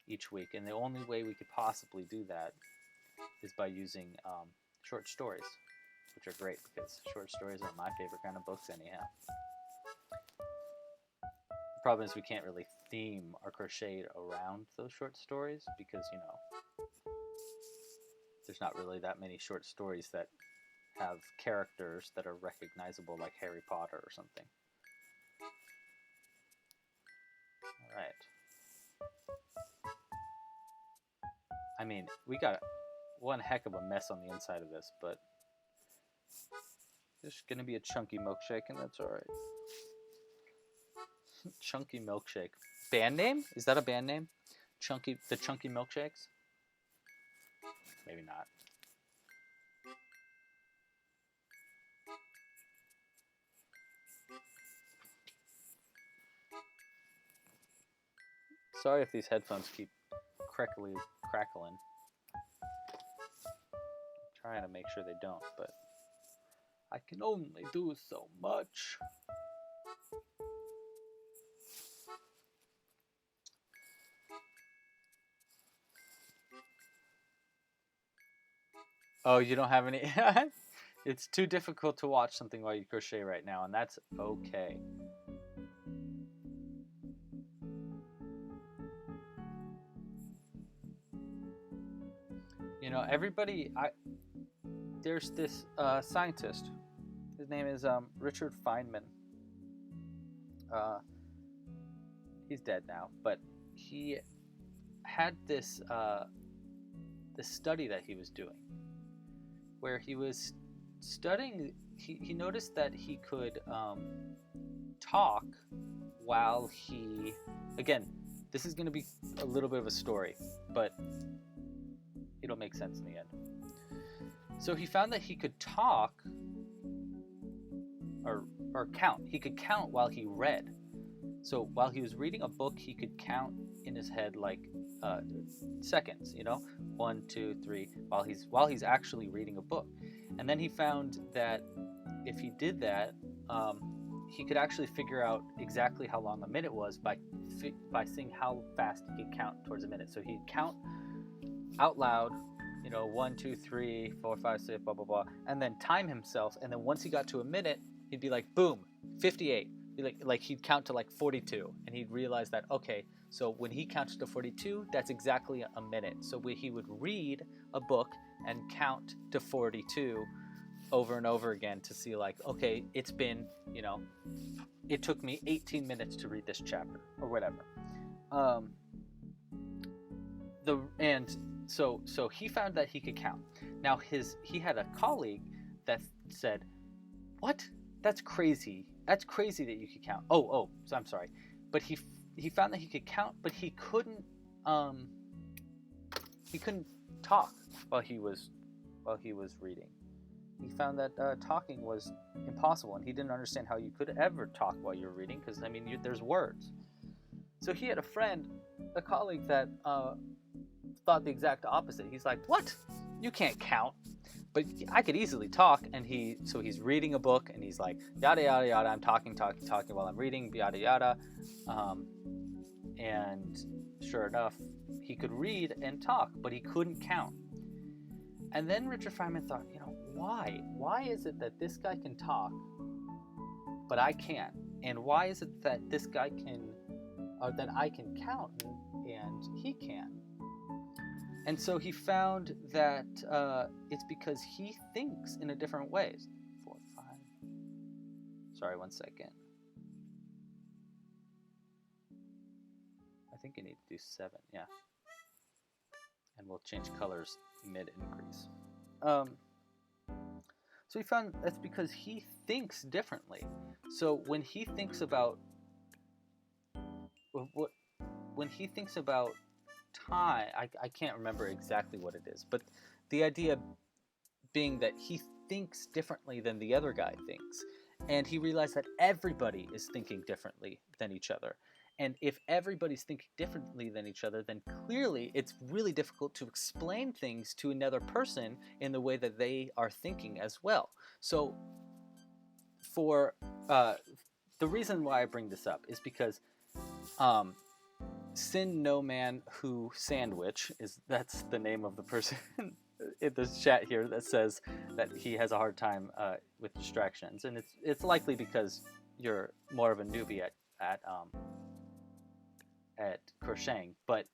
each week, and the only way we could possibly do that is by using short stories, which are great because short stories are my favorite kind of books anyhow. The problem is we can't really theme our crochet around those short stories because, you know, there's not really that many short stories that have characters that are recognizable like Harry Potter or something. All right. I mean, we got one heck of a mess on the inside of this, but there's going to be a chunky milkshake, and that's all right. Chunky milkshake. Band name? Is that a band name? The Chunky Milkshakes? Maybe not. Sorry if these headphones keep crackling. I'm trying to make sure they don't, but I can only do so much. Oh, you don't have any? It's too difficult to watch something while you crochet right now, and that's okay. You know, there's this scientist. His name is Richard Feynman. He's dead now, but he had this study that he was doing, where he was studying. He noticed that he could talk while he. Again, this is going to be a little bit of a story, but it'll make sense in the end. So he found that he could talk or count. He could count while he read. So while he was reading a book, he could count in his head like seconds, you know, 1, 2, 3, while he's actually reading a book. And then he found that if he did that, he could actually figure out exactly how long a minute was by seeing how fast he could count towards a minute. So he'd count out loud, you know, 1, 2, 3, 4, 5, 6, blah blah blah, and then time himself. And then once he got to a minute, he'd be like, boom, 58. Like he'd count to like 42, and he'd realize that, okay, so when he counts to 42, that's exactly a minute. So he would read a book and count to 42 over and over again to see like, okay, it's been, you know, it took me 18 minutes to read this chapter or whatever. So he found that he could count. Now he had a colleague that said, "What? That's crazy. That's crazy that you could count." So I'm sorry, but he found that he could count, but he couldn't talk while he was reading. He found that talking was impossible, and he didn't understand how you could ever talk while you're reading, because I mean, there's words. So he had a colleague that thought the exact opposite. He's like, "What? You can't count." But I could easily talk, and he's reading a book, and he's like, yada yada yada. I'm talking while I'm reading, yada yada, and sure enough, he could read and talk, but he couldn't count. And then Richard Feynman thought, you know, why? Why is it that this guy can talk, but I can't? And why is it that this guy can that I can count and he can. And so he found that it's because he thinks in a different ways. 4, 5. Sorry, 1 second. I think you need to do 7, yeah. And we'll change colors mid-increase. So he found that's because he thinks differently. So when he thinks about time, I can't remember exactly what it is, but the idea being that he thinks differently than the other guy thinks. And he realized that everybody is thinking differently than each other. And if everybody's thinking differently than each other, then clearly it's really difficult to explain things to another person in the way that they are thinking as well. So for the reason why I bring this up is because Sin No Man Who Sandwich that's the name of the person in this chat here that says that he has a hard time with distractions, and it's likely because you're more of a newbie at crocheting, but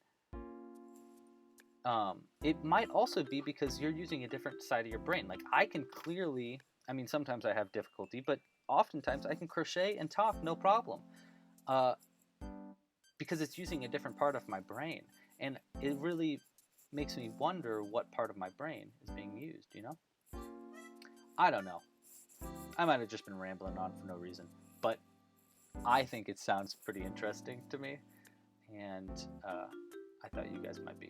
it might also be because you're using a different side of your brain. Like I can clearly, I mean, sometimes I have difficulty, but oftentimes I can crochet and talk no problem. Because it's using a different part of my brain, and it really makes me wonder what part of my brain is being used, you know? I don't know. I might have just been rambling on for no reason, but I think it sounds pretty interesting to me, and I thought you guys might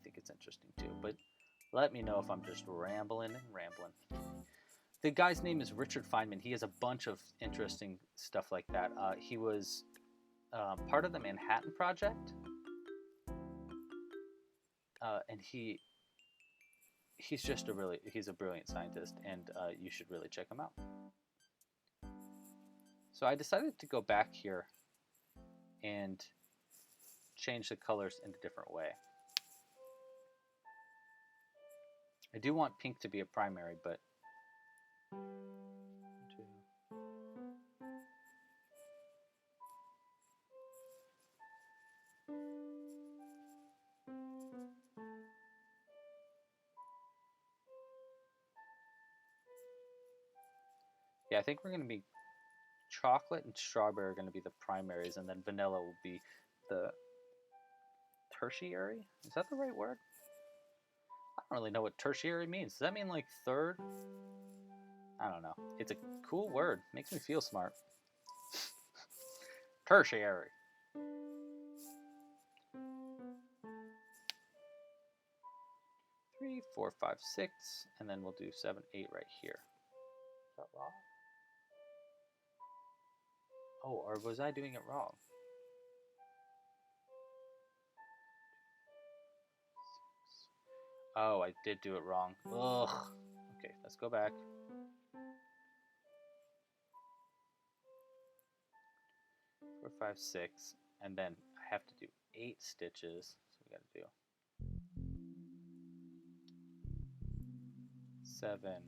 think it's interesting too, but let me know if I'm just rambling and rambling. The guy's name is Richard Feynman. He has a bunch of interesting stuff like that. He was part of the Manhattan Project, and he's a brilliant scientist, and you should really check him out. So I decided to go back here and change the colors in a different way. I do want pink to be a primary, but yeah, I think we're going to be chocolate and strawberry are going to be the primaries, and then vanilla will be the tertiary. Is that the right word? I don't really know what tertiary means. Does that mean like third? I don't know. It's a cool word. Makes me feel smart. Tertiary. 3, 4, 5, 6, and then we'll do 7, 8 right here. Is that wrong? Oh, or was I doing it wrong? Oh, I did do it wrong. Ugh. Okay, let's go back. 4, 5, 6, and then I have to do 8 stitches. So we got to do 7,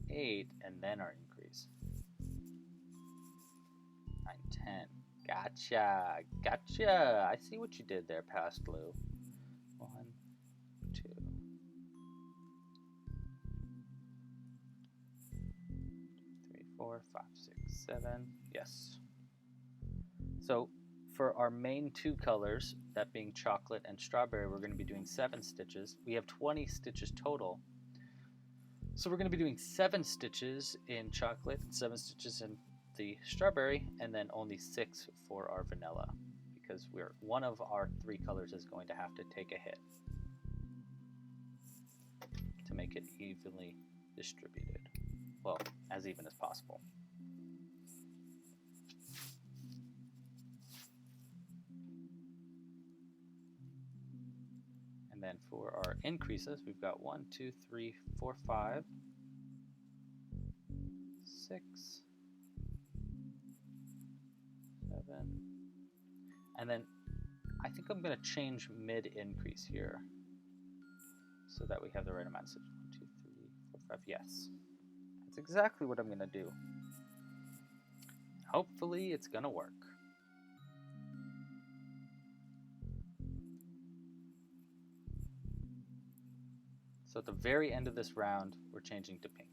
8, and then our increase. 9, 10. Gotcha. Gotcha. I see what you did there, Past Blue. 1, 2. 3, 4, 5, 6, 7. Yes. So for our main 2 colors, that being chocolate and strawberry, we're going to be doing 7 stitches. We have 20 stitches total. So we're going to be doing 7 stitches in chocolate and 7 stitches in the strawberry, and then only 6 for our vanilla, because one of our 3 colors is going to have to take a hit to make it evenly distributed. Well, as even as possible. And then for our increases, we've got 1, 2, 3, 4, 5, 6, 7, and then I think I'm going to change mid-increase here so that we have the right amount of stitches. 1, 2, 3, 4, 5. Yes. That's exactly what I'm going to do. Hopefully it's gonna work. So at the very end of this round, we're changing to pink.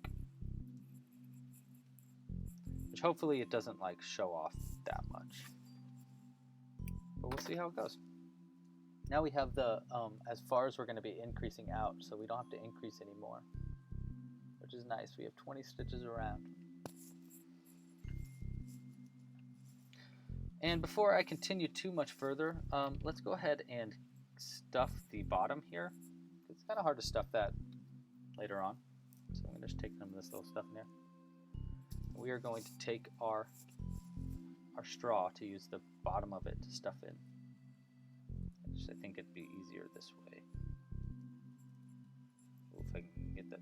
Which hopefully it doesn't like show off that much. But we'll see how it goes. Now we have the, as far as we're gonna be increasing out, so we don't have to increase anymore. Which is nice, we have 20 stitches around. And before I continue too much further, let's go ahead and stuff the bottom here. It's kind of hard to stuff that later on. So I'm going to just take some of this little stuff in there. We are going to take our straw to use the bottom of it to stuff in. I think it'd be easier this way. If I can get that.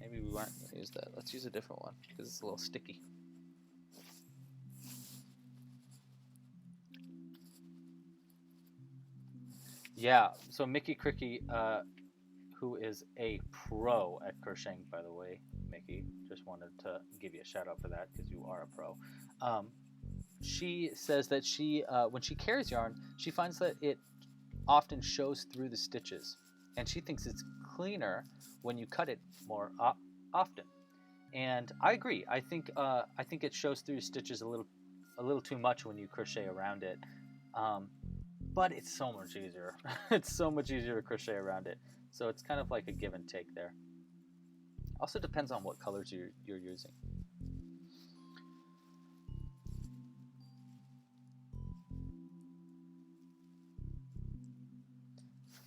Maybe we aren't going to use that. Let's use a different one because it's a little sticky. Yeah, so Mickey Cricky, who is a pro at crocheting, by the way, Mickey, just wanted to give you a shout out for that because you are a pro. She says that she, when she carries yarn, she finds that it often shows through the stitches, and she thinks it's cleaner when you cut it more often. And I agree. I think it shows through stitches a little too much when you crochet around it. But it's so much easier. It's so much easier to crochet around it. So it's kind of like a give and take there. Also depends on what colors you're using.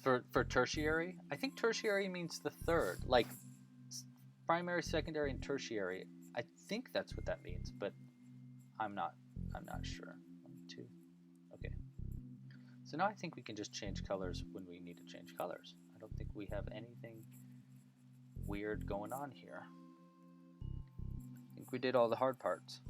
For tertiary, I think tertiary means the third. Like primary, secondary, and tertiary. I think that's what that means, but I'm not sure. 1, 2. Okay. So now I think we can just change colors when we need to change colors. I don't think we have anything weird going on here. I think we did all the hard parts.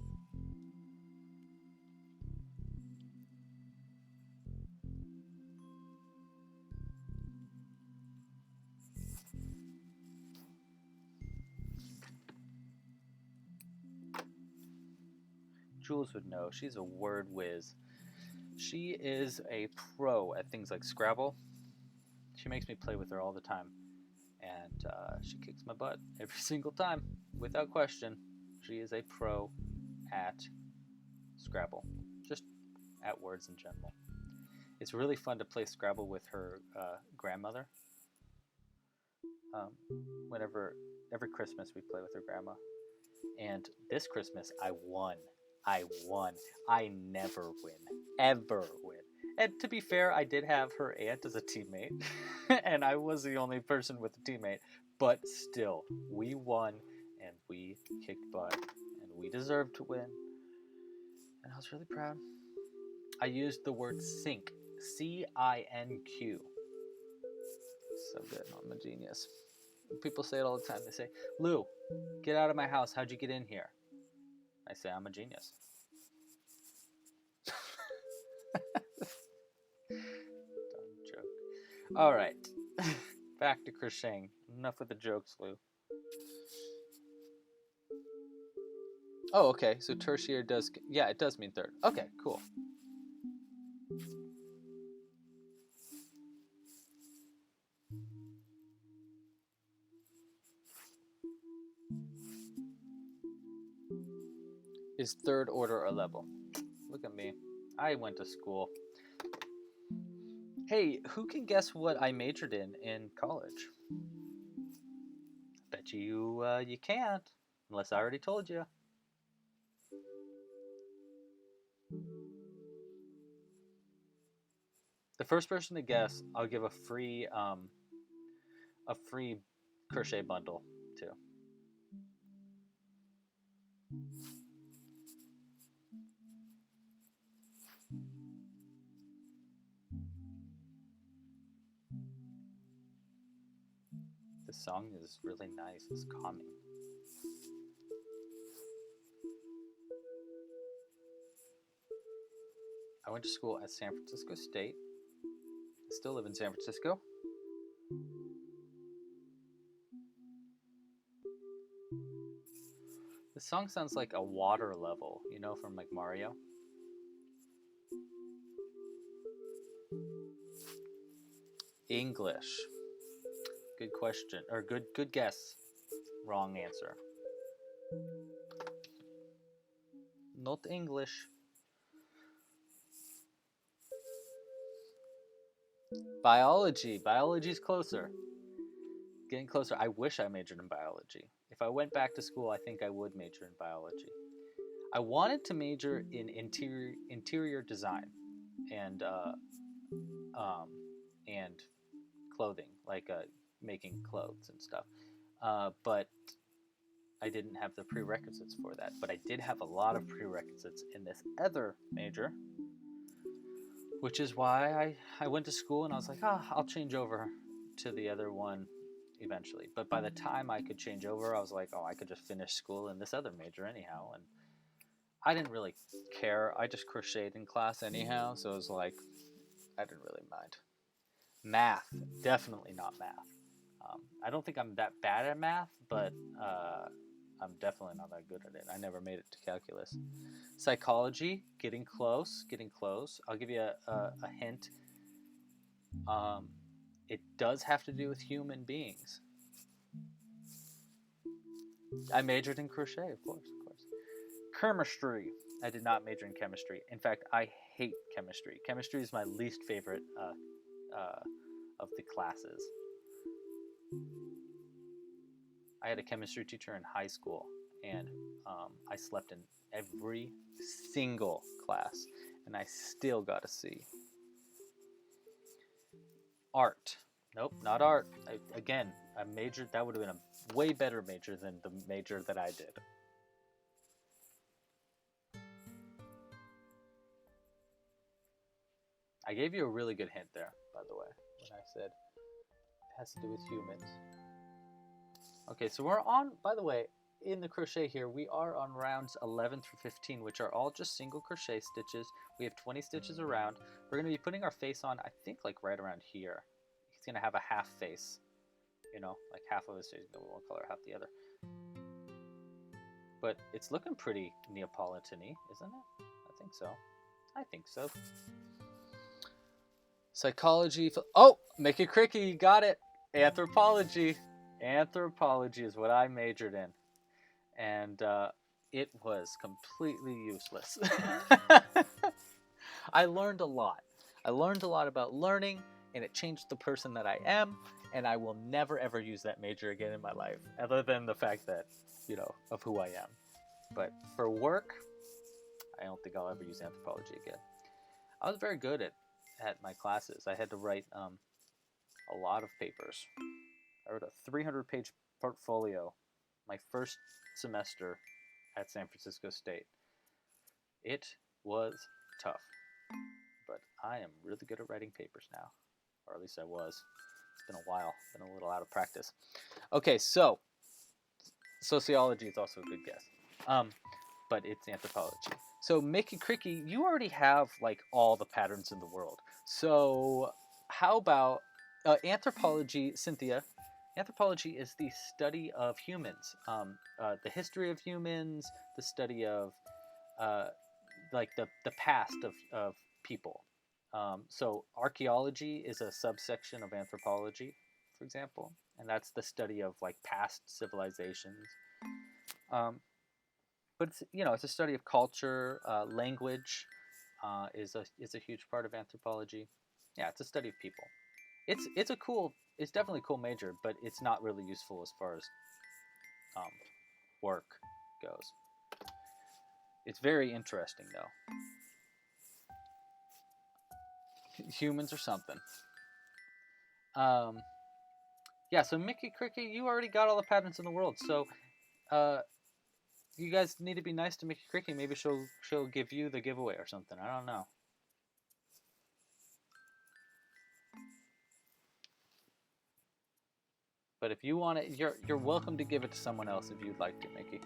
Jules would know. She's a word whiz. She is a pro at things like Scrabble. She makes me play with her all the time. And she kicks my butt every single time, without question. She is a pro at Scrabble, just at words in general. It's really fun to play Scrabble with her grandmother. Every Christmas we play with her grandma. And this Christmas I won. I never win. Ever win. And to be fair, I did have her aunt as a teammate. And I was the only person with a teammate. But still, we won. And we kicked butt. And we deserved to win. And I was really proud. I used the word sync. C-I-N-Q. So good. I'm a genius. People say it all the time. They say, Lou, get out of my house. How'd you get in here? I say, I'm a genius. Dumb joke. All right. Back to crocheting. Enough with the jokes, Lou. Oh, okay. So tertiary does... Yeah, it does mean third. Okay, cool. Is third order a level? Look at me. I went to school. Hey, who can guess what I majored in college? Bet you you can't, unless I already told you. The first person to guess, I'll give a free crochet bundle too. This song is really nice. It's calming. I went to school at San Francisco State. I still live in San Francisco. The The song sounds like a water level, you know, from like Mario. English. Good question, or good guess. Wrong answer. Not English. Biology. Biology's closer. Getting closer. I wish I majored in biology. If I went back to school, I think I would major in biology. I wanted to major in interior design and um, and clothing, like making clothes and stuff. But I didn't have the prerequisites for that. But I did have a lot of prerequisites in this other major, which is why I went to school and I was like, I'll change over to the other one eventually. But by the time I could change over, I was like, I could just finish school in this other major anyhow. And I didn't really care. I just crocheted in class anyhow, so it was like, I didn't really mind. Math, definitely not math. I don't think I'm that bad at math, but I'm definitely not that good at it. I never made it to calculus. Psychology, getting close, getting close. I'll give you a hint. It does have to do with human beings. I majored in crochet, of course. Chemistry. I did not major in chemistry. In fact, I hate chemistry. Chemistry is my least favorite of the classes. I had a chemistry teacher in high school, and I slept in every single class, and I still got a C. Art. Nope, not art. Again, a major that would have been a way better major than the major that I did. I gave you a really good hint there, by the way, when I said it has to do with humans. Okay, so we're on, by the way, in the crochet here, we are on rounds 11 through 15, which are all just single crochet stitches. We have 20 stitches around. We're going to be putting our face on, I think, like right around here. He's going to have a half face, you know, like half of his face is going to be one color, half the other. But it's looking pretty Neapolitan-y, isn't it? I think so. I think so. Psychology. Oh, Mickey Cricky, you got it. Anthropology. Anthropology is what I majored in. And it was completely useless. I learned a lot. I learned a lot about learning, and it changed the person that I am, and I will never ever use that major again in my life, other than the fact that, you know, of who I am. But for work, I don't think I'll ever use anthropology again. I was very good at my classes. I had to write a lot of papers. I wrote a 300-page portfolio my first semester at San Francisco State. It was tough, but I am really good at writing papers now, or at least I was. It's been a while, been a little out of practice. Okay, so sociology is also a good guess, but it's anthropology. So Mickey Cricky, you already have like all the patterns in the world. So how about anthropology, Cynthia? Anthropology is the study of humans, the history of humans, the study of like the past of people. So archaeology is a subsection of anthropology, for example, and that's the study of like past civilizations. But it's, you know, it's a study of culture, language is a huge part of anthropology. Yeah, it's a study of people. It's definitely a cool major, but it's not really useful as far as work goes. It's very interesting though. Humans or something. Yeah, so Mickey Cricky, you already got all the patterns in the world. So you guys need to be nice to Mickey Cricky. Maybe she'll give you the giveaway or something. I don't know. But if you want it, you're welcome to give it to someone else if you'd like to, Mickey.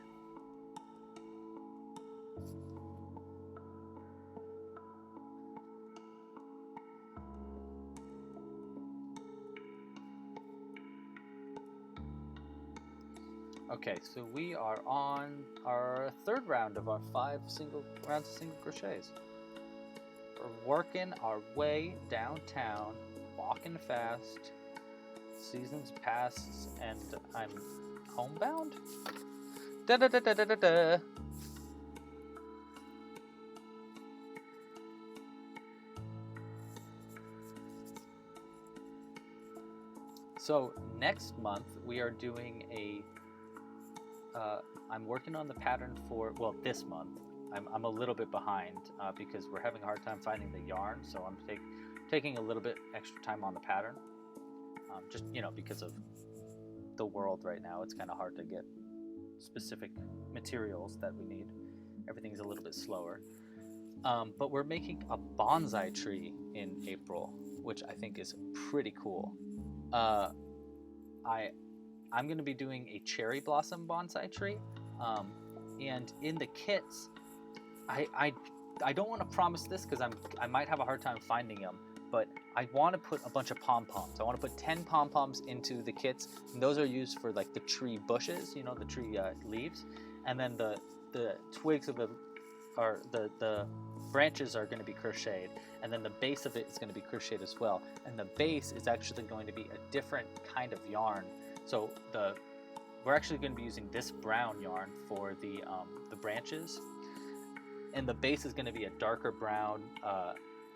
Okay, so we are on our third round of our 5 rounds of single crochets. We're working our way downtown, walking fast. Seasons pass, and I'm homebound. Da da da da da da da. So next month we are doing a. I'm working on the pattern for this month. I'm a little bit behind because we're having a hard time finding the yarn, so I'm taking a little bit extra time on the pattern. Just because of the world right now, it's kind of hard to get specific materials that we need. Everything's a little bit slower. But we're making a bonsai tree in April, which I think is pretty cool. I'm going to be doing a cherry blossom bonsai tree, and in the kits, I don't want to promise this because I might have a hard time finding them, but I want to put a bunch of pom-poms. I want to put 10 pom-poms into the kits, and those are used for like the tree bushes, the tree leaves, and then the twigs of the branches are going to be crocheted, and then the base of it is going to be crocheted as well. And the base is actually going to be a different kind of yarn. So we're actually going to be using this brown yarn for the branches, and the base is going to be a darker brown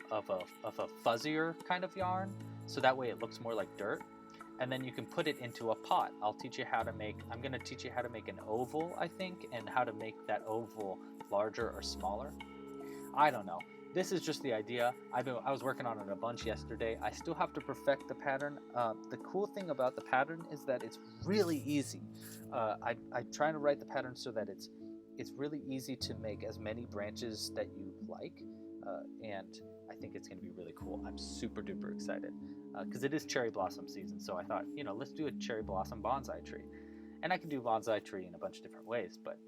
of a fuzzier kind of yarn, so that way it looks more like dirt. And then you can put it into a pot. I'm going to teach you how to make an oval, I think, and how to make that oval larger or smaller. I don't know. This is just the idea. I was working on it a bunch yesterday. I still have to perfect the pattern. The cool thing about the pattern is that it's really easy. I try to write the pattern so that it's really easy to make as many branches that you like, and I think it's going to be really cool. I'm super duper excited because it is cherry blossom season. So I thought, let's do a cherry blossom bonsai tree, and I can do bonsai tree in a bunch of different ways, but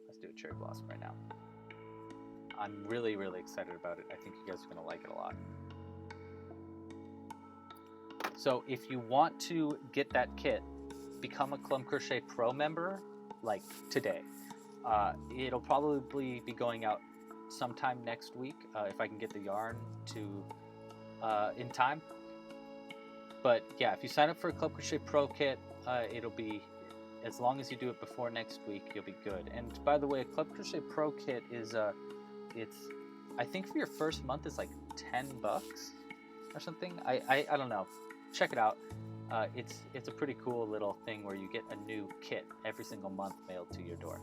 let's do a cherry blossom right now. I'm really, really excited about it. I think you guys are going to like it a lot. So if you want to get that kit, become a Club Crochet Pro member, like today. It'll probably be going out sometime next week if I can get the yarn to in time. But yeah, if you sign up for a Club Crochet Pro kit, it'll be, as long as you do it before next week, you'll be good. And by the way, a Club Crochet Pro kit is I think for your first month it's like $10 or something. I don't know. Check it out. It's a pretty cool little thing where you get a new kit every single month mailed to your door,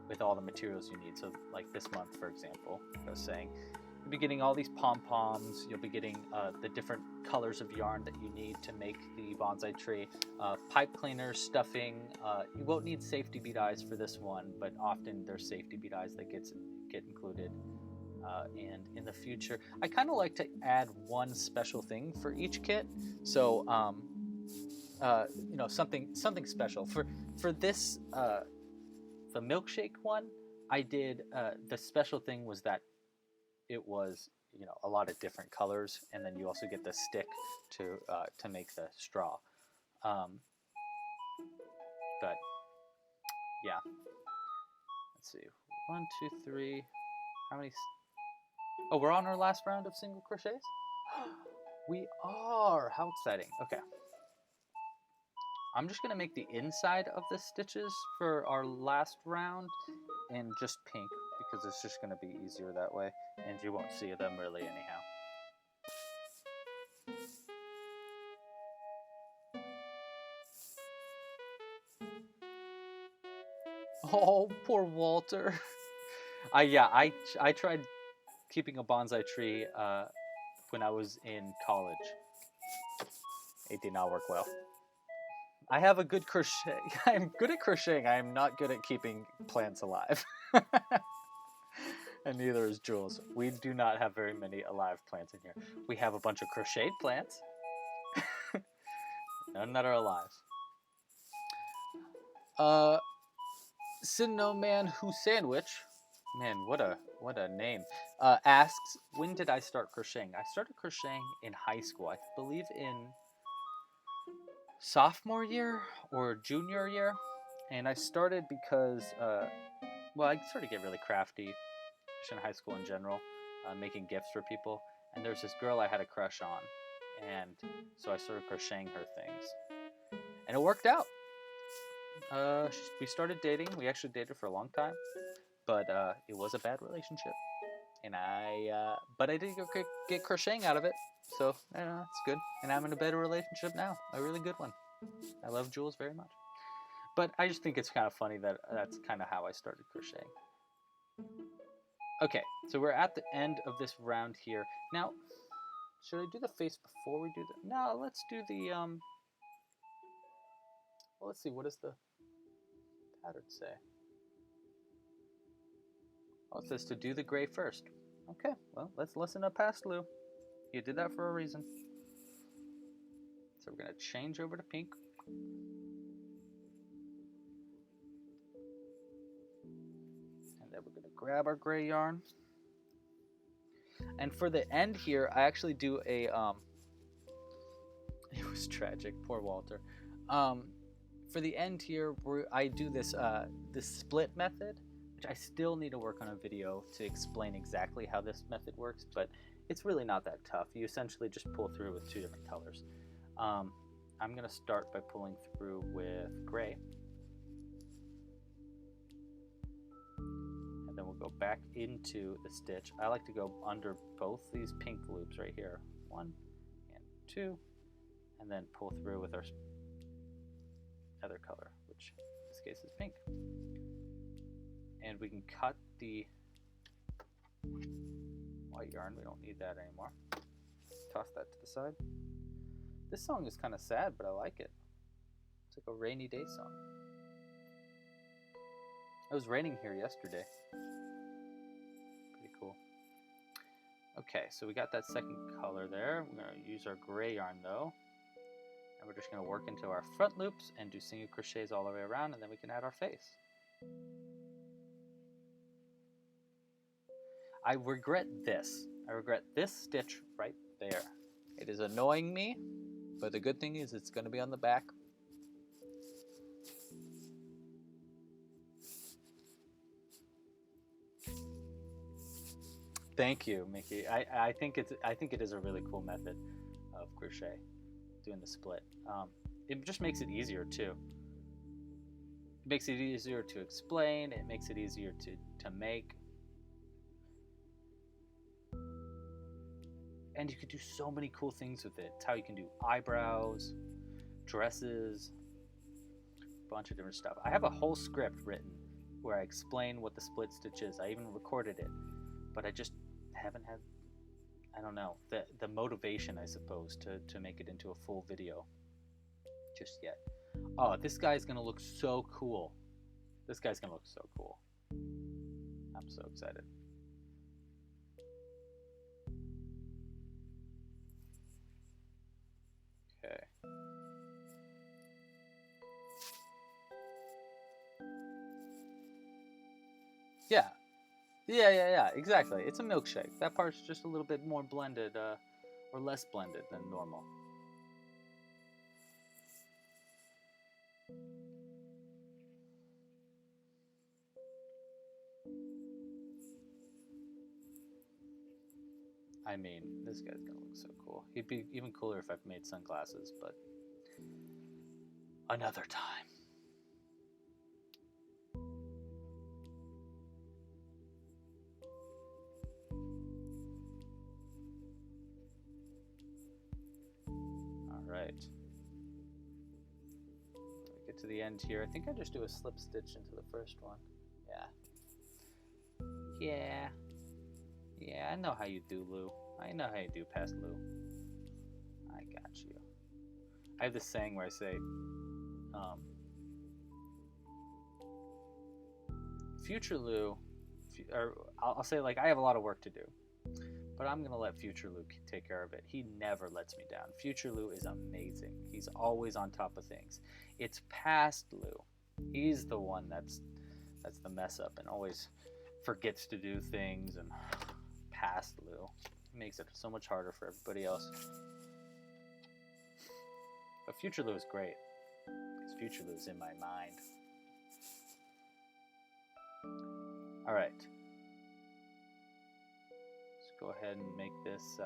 with all the materials you need. So like this month, for example, I was saying, you'll be getting all these pom-poms. You'll be getting the different colors of yarn that you need to make the bonsai tree, pipe cleaners, stuffing. You won't need safety bead eyes for this one, but often there's safety bead eyes that get included. And in the future, I kind of like to add one special thing for each kit. So something special for this the milkshake one. I did the special thing was that it was a lot of different colors, and then you also get the stick to make the straw. But yeah, let's see, 1 2 3, how many? Oh, we're on our last round of single crochets. We are. How exciting. Okay, I'm just gonna make the inside of the stitches for our last round in just pink, because it's just gonna be easier that way, and you won't see them really anyhow. Oh, poor Walter. I tried keeping a bonsai tree when I was in college. It did not work well. I have a good crochet. I'm good at crocheting. I am not good at keeping plants alive. And neither is Jules. We do not have very many alive plants in here. We have a bunch of crocheted plants. None that are alive. Cinnamon Who Sandwich, man, what a name, asks, when did I start crocheting? I started crocheting in high school. I believe in sophomore year or junior year. And I started because, well, I started to get really crafty just in high school in general, making gifts for people. And there's this girl I had a crush on, and so I started crocheting her things, and it worked out. We started dating. We actually dated for a long time, but it was a bad relationship. And but I did get crocheting out of it, so it's good. And I'm in a better relationship now, a really good one. I love Jules very much. But I just think it's kind of funny that that's kind of how I started crocheting. Okay, so we're at the end of this round here. Now, should I do the face before we do the... No, let's do the... Well, let's see, what does the pattern say? Oh, it says to do the gray first. Okay, well, let's listen to Past Lou. You did that for a reason. So we're going to change over to pink. And then we're going to grab our gray yarn. And for the end here, I actually do a... It was tragic, poor Walter. For the end here, I do this split method, which I still need to work on a video to explain exactly how this method works, but it's really not that tough. You essentially just pull through with two different colors. I'm going to start by pulling through with gray. And then we'll go back into the stitch. I like to go under both these pink loops right here. 1 and 2. And then pull through with our other color, which in this case is pink. And we can cut the white yarn. We don't need that anymore. Toss that to the side. This song is kind of sad, but I like it. It's like a rainy day song. It was raining here yesterday. Pretty cool. Okay, so we got that second color there. We're going to use our gray yarn though. And we're just going to work into our front loops and do single crochets all the way around, and then we can add our face. I regret this. I regret this stitch right there. It is annoying me, but the good thing is it's going to be on the back. Thank you, Mickey. I think it is a really cool method of crochet, doing the split. It just makes it easier too. It makes it easier to explain. It makes it easier to make. And you could do so many cool things with it. It's how you can do eyebrows, dresses, a bunch of different stuff. I have a whole script written where I explain what the split stitch is. I even recorded it, but I just haven't had, I don't know, the motivation, I suppose, to make it into a full video just yet. Oh, this guy's gonna look so cool. This guy's gonna look so cool. I'm so excited. Okay. Yeah, exactly. It's a milkshake. That part's just a little bit more blended, or less blended than normal. I mean, this guy's gonna look so cool. He'd be even cooler if I've made sunglasses, but another time. Alright. Get to the end here. I think I just do a slip stitch into the first one. Yeah, I know how you do, Lou. I know how you do, Past Lou. I got you. I have this saying where I say, future Lou, or I'll say, like, I have a lot of work to do, but I'm gonna let future Lou take care of it. He never lets me down. Future Lou is amazing. He's always on top of things. It's Past Lou. He's the one that's the mess up and always forgets to do things, and Past Lou makes it so much harder for everybody else. But future Lou is great, because future Lou's in my mind. All right. Let's go ahead and make this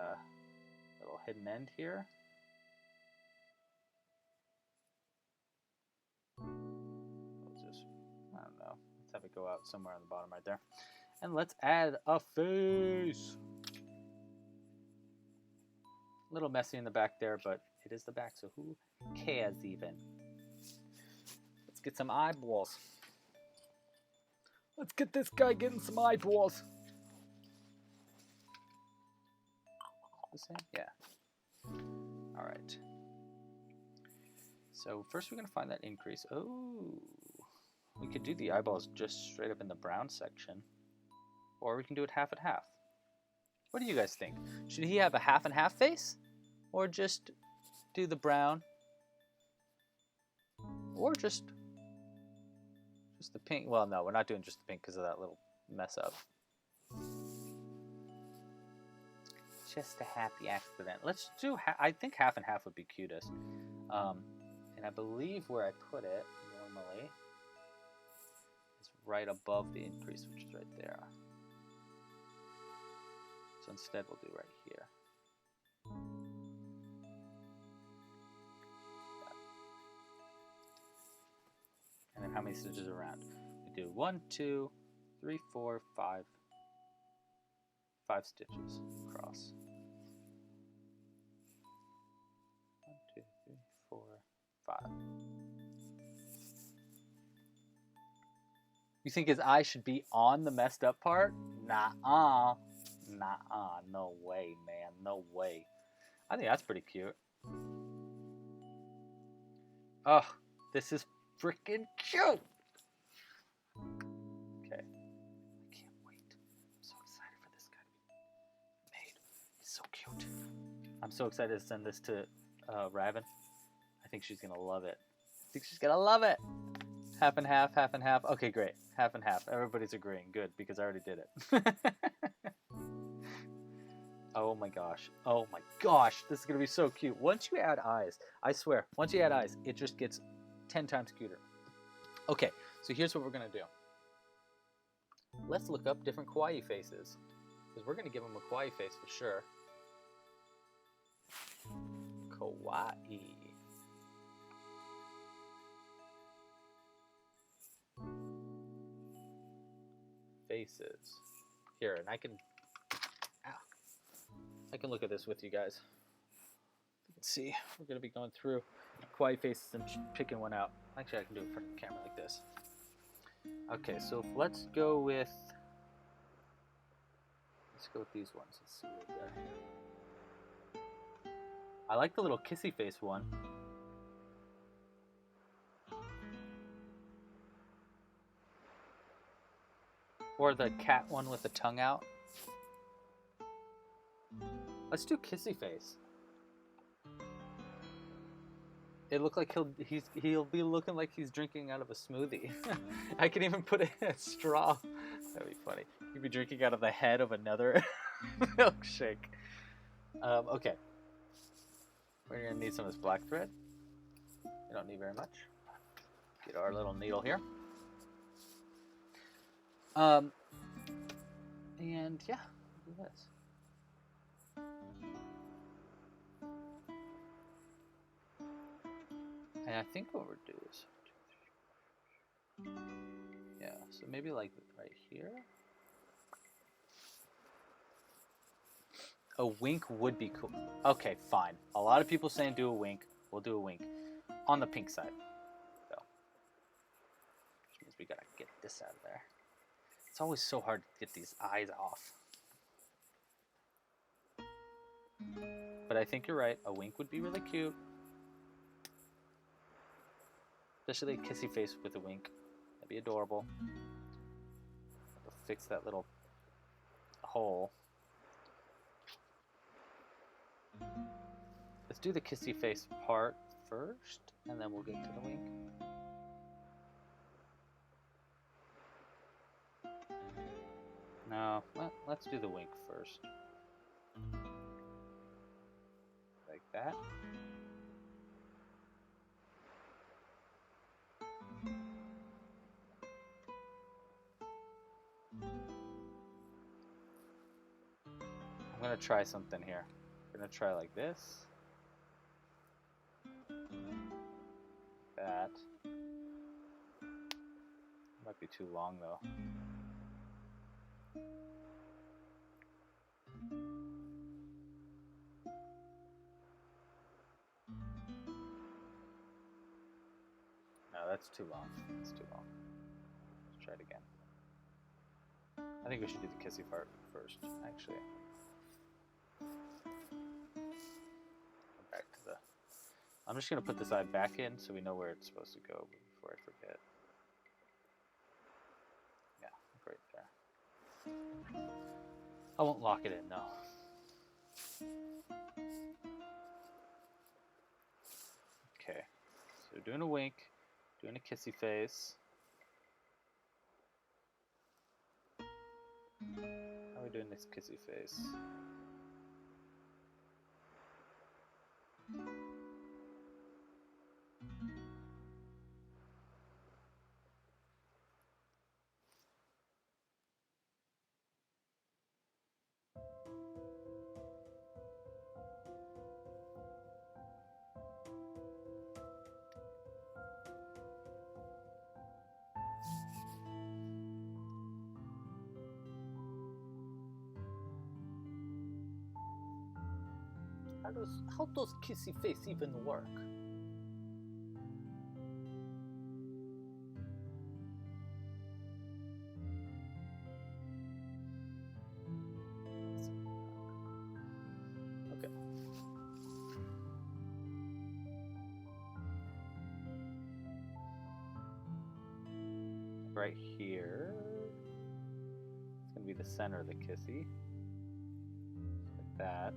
little hidden end here. We'll just, I don't know, let's have it go out somewhere on the bottom right there. And let's add a face. A little messy in the back there, but it is the back, so who cares even? Let's get some eyeballs. Let's get this guy getting some eyeballs. The same? Yeah. All right. So first we're going to find that increase. Oh, we could do the eyeballs just straight up in the brown section. Or we can do it half and half. What do you guys think? Should he have a half and half face? Or just do the brown? Or just the pink? Well, no, we're not doing just the pink because of that little mess up. Just a happy accident. Let's do, I think half and half would be cutest. And I believe where I put it normally is right above the increase, which is right there. So instead we'll do right here. And then how many stitches around? We do 1, 2, 3, 4, 5. 5 stitches across. 1, 2, 3, 4, 5. You think his eye should be on the messed up part? Nah-uh. Nah-uh. No way, man. No way. I think that's pretty cute. Oh, this is freaking cute. Okay. I can't wait. I'm so excited for this guy to be made. He's so cute. I'm so excited to send this to Raven. I think she's going to love it. I think she's going to love it. Half and half, half and half. Okay, great. Half and half. Everybody's agreeing. Good, because I already did it. Oh my gosh. Oh my gosh. This is going to be so cute. Once you add eyes, I swear, once you add eyes, it just gets 10 times cuter. Okay, so here's what we're going to do. Let's look up different kawaii faces, because we're going to give him a kawaii face for sure. Kawaii. Faces. Here, and I can look at this with you guys. You can see we're going to be going through kawaii faces and picking one out. Actually, I can do it in front of the camera like this. Okay, so let's go with these ones. Let's see what we got here. I like the little kissy face one. Or the cat one with the tongue out. Let's do kissy face. It looked like he'll be looking like he's drinking out of a smoothie. I can even put it in a straw. That'd be funny. He'd be drinking out of the head of another milkshake. Okay. We're gonna need some of this black thread. We don't need very much. Get our little needle here. And yeah, do this. And I think what we're doing is, yeah, so maybe like right here. A wink would be cool. Okay, fine. A lot of people saying do a wink. We'll do a wink on the pink side. So, which means we gotta get this out of there. It's always so hard to get these eyes off. But I think you're right. A wink would be really cute. Especially a kissy face with a wink. That'd be adorable. We'll fix that little hole. Let's do the kissy face part first, and then we'll get to the wink. No, let's do the wink first. Like that. gonna try something here. We're gonna try like this. That. Might be too long though. No, that's too long. That's too long. Let's try it again. I think we should do the kissy part first, actually. Go back to the... I'm just going to put this eye back in so we know where it's supposed to go before I forget. Yeah, right there. I won't lock it in, no. Okay, so doing a wink, doing a kissy face. How are we doing this kissy face? How does kissy face even work? Okay. Right here, it's gonna be the center of the kissy, just like that.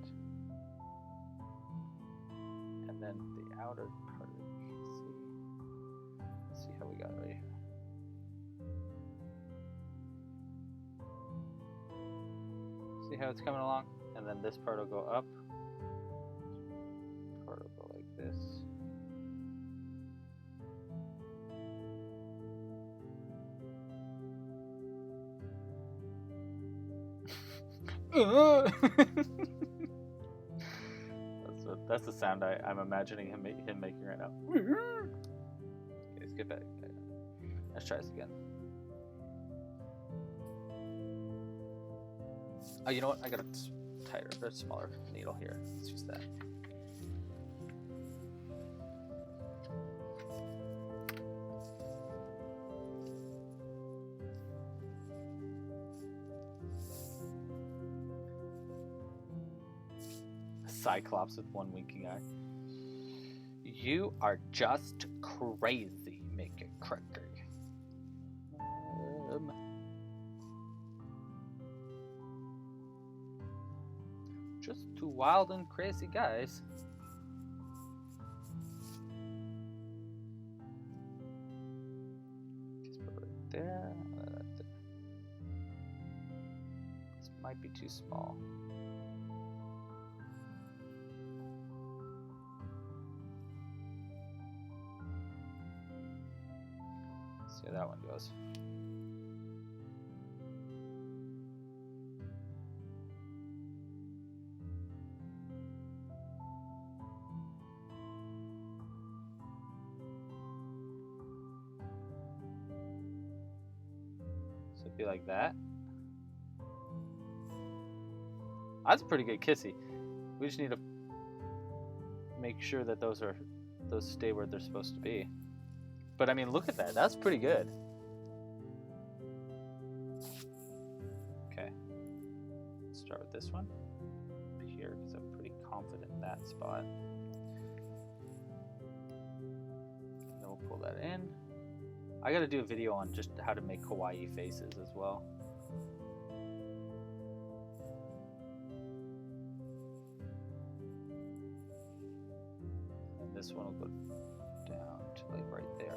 And then the outer part of the kissy. Let's see how we got it right here. See how it's coming along? And then this part will go up. This part will go like this. That's the sound I'm imagining him making right now. Okay, let's get back. Let's try this again. Oh, you know what? I got a tighter, a smaller needle here. Let's use that. Cyclops with one winking eye. You are just crazy, make it cracker. Just two wild and crazy guys. Just put it right there. This might be too small. See how that one goes. So it'd be like that. That's a pretty good kissy. We just need to make sure that those stay where they're supposed to be. But I mean, look at that. That's pretty good. Okay. Let's start with this one up here because I'm pretty confident in that spot. And then we'll pull that in. I gotta do a video on just how to make kawaii faces as well. And this one will go down to like right there.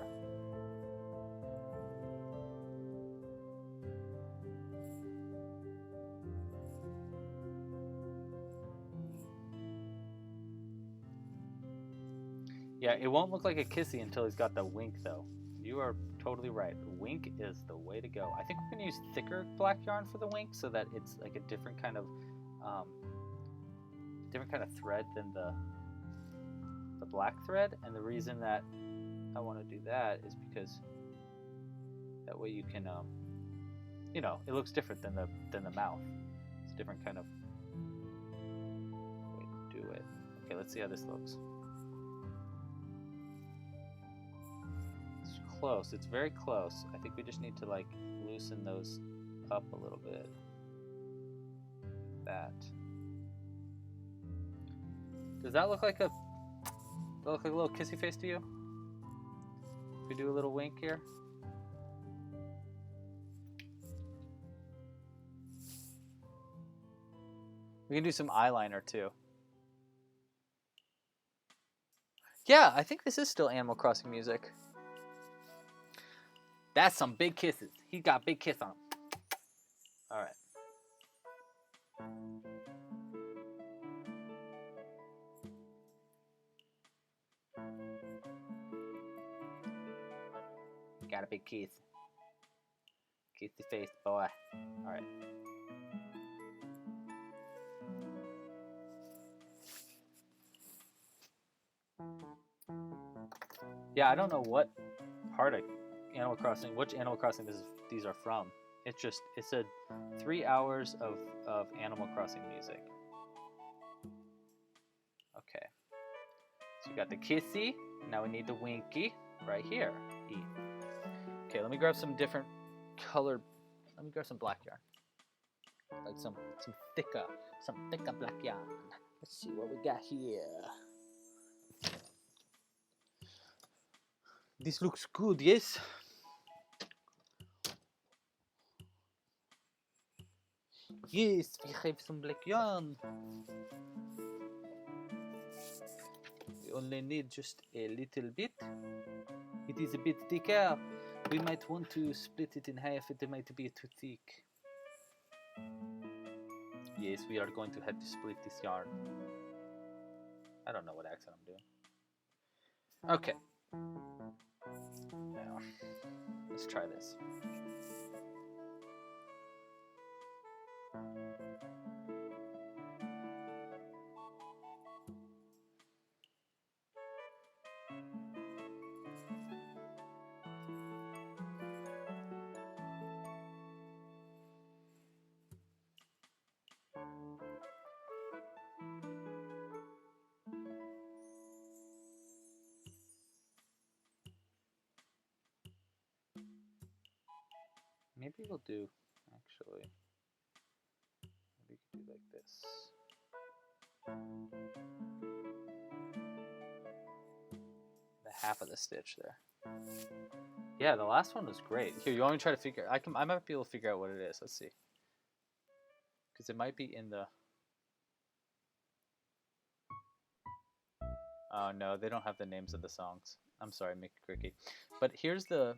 Yeah, it won't look like a kissy until he's got the wink though. You are totally right. Wink is the way to go. I think we're going to use thicker black yarn for the wink so that it's like a different kind of different kind of thread than the black thread, and the reason that I want to do that is because that way you can you know, it looks different than the mouth. It's a different kind of way to do it. Okay, let's see how this looks. It's close. It's very close. I think we just need to like loosen those up a little bit. That. Does that look like a little kissy face to you? If we do a little wink here. We can do some eyeliner too. Yeah, I think this is still Animal Crossing music. That's some big kisses. He got big kiss on him. All right. Got a big kiss. Kiss the face, boy. All right. Yeah, I don't know what part of Animal Crossing, which Animal Crossing these are from. It's just, it said 3 hours of Animal Crossing music. Okay. So you got the kissy. Now we need the winky right here. E. Okay, let me grab some different colored. Let me grab some black yarn. Like some thicker black yarn. Let's see what we got here. This looks good, yes? Yes, we have some black yarn. We only need just a little bit. It is a bit thicker. We might want to split it in half. It might be too thick. Yes, we are going to have to split this yarn. I don't know what accent I'm doing. Okay. Now, let's try this. Maybe we'll do, actually, maybe we could do like this. The half of the stitch there. Yeah, the last one was great. Here, you want me to try to figure, I might be able to figure out what it is. Let's see. Because it might be in the, oh no, they don't have the names of the songs. I'm sorry, Mickey Cricky. But here's the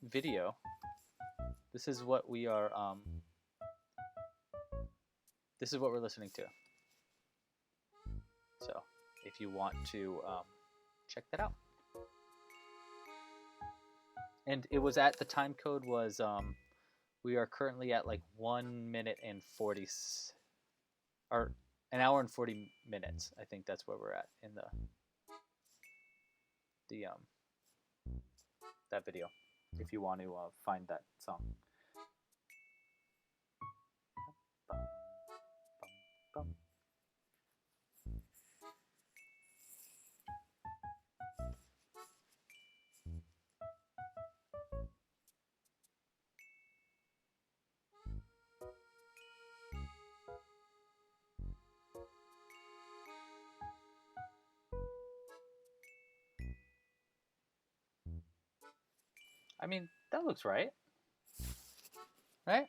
video. This is what we are, this is what we're listening to. So, if you want to check that out. And it was at, the time code was, we are currently at like 1 minute and 40, or an hour and 40 minutes. I think that's where we're at in the that video, if you want to find that song. I mean, that looks right. Right?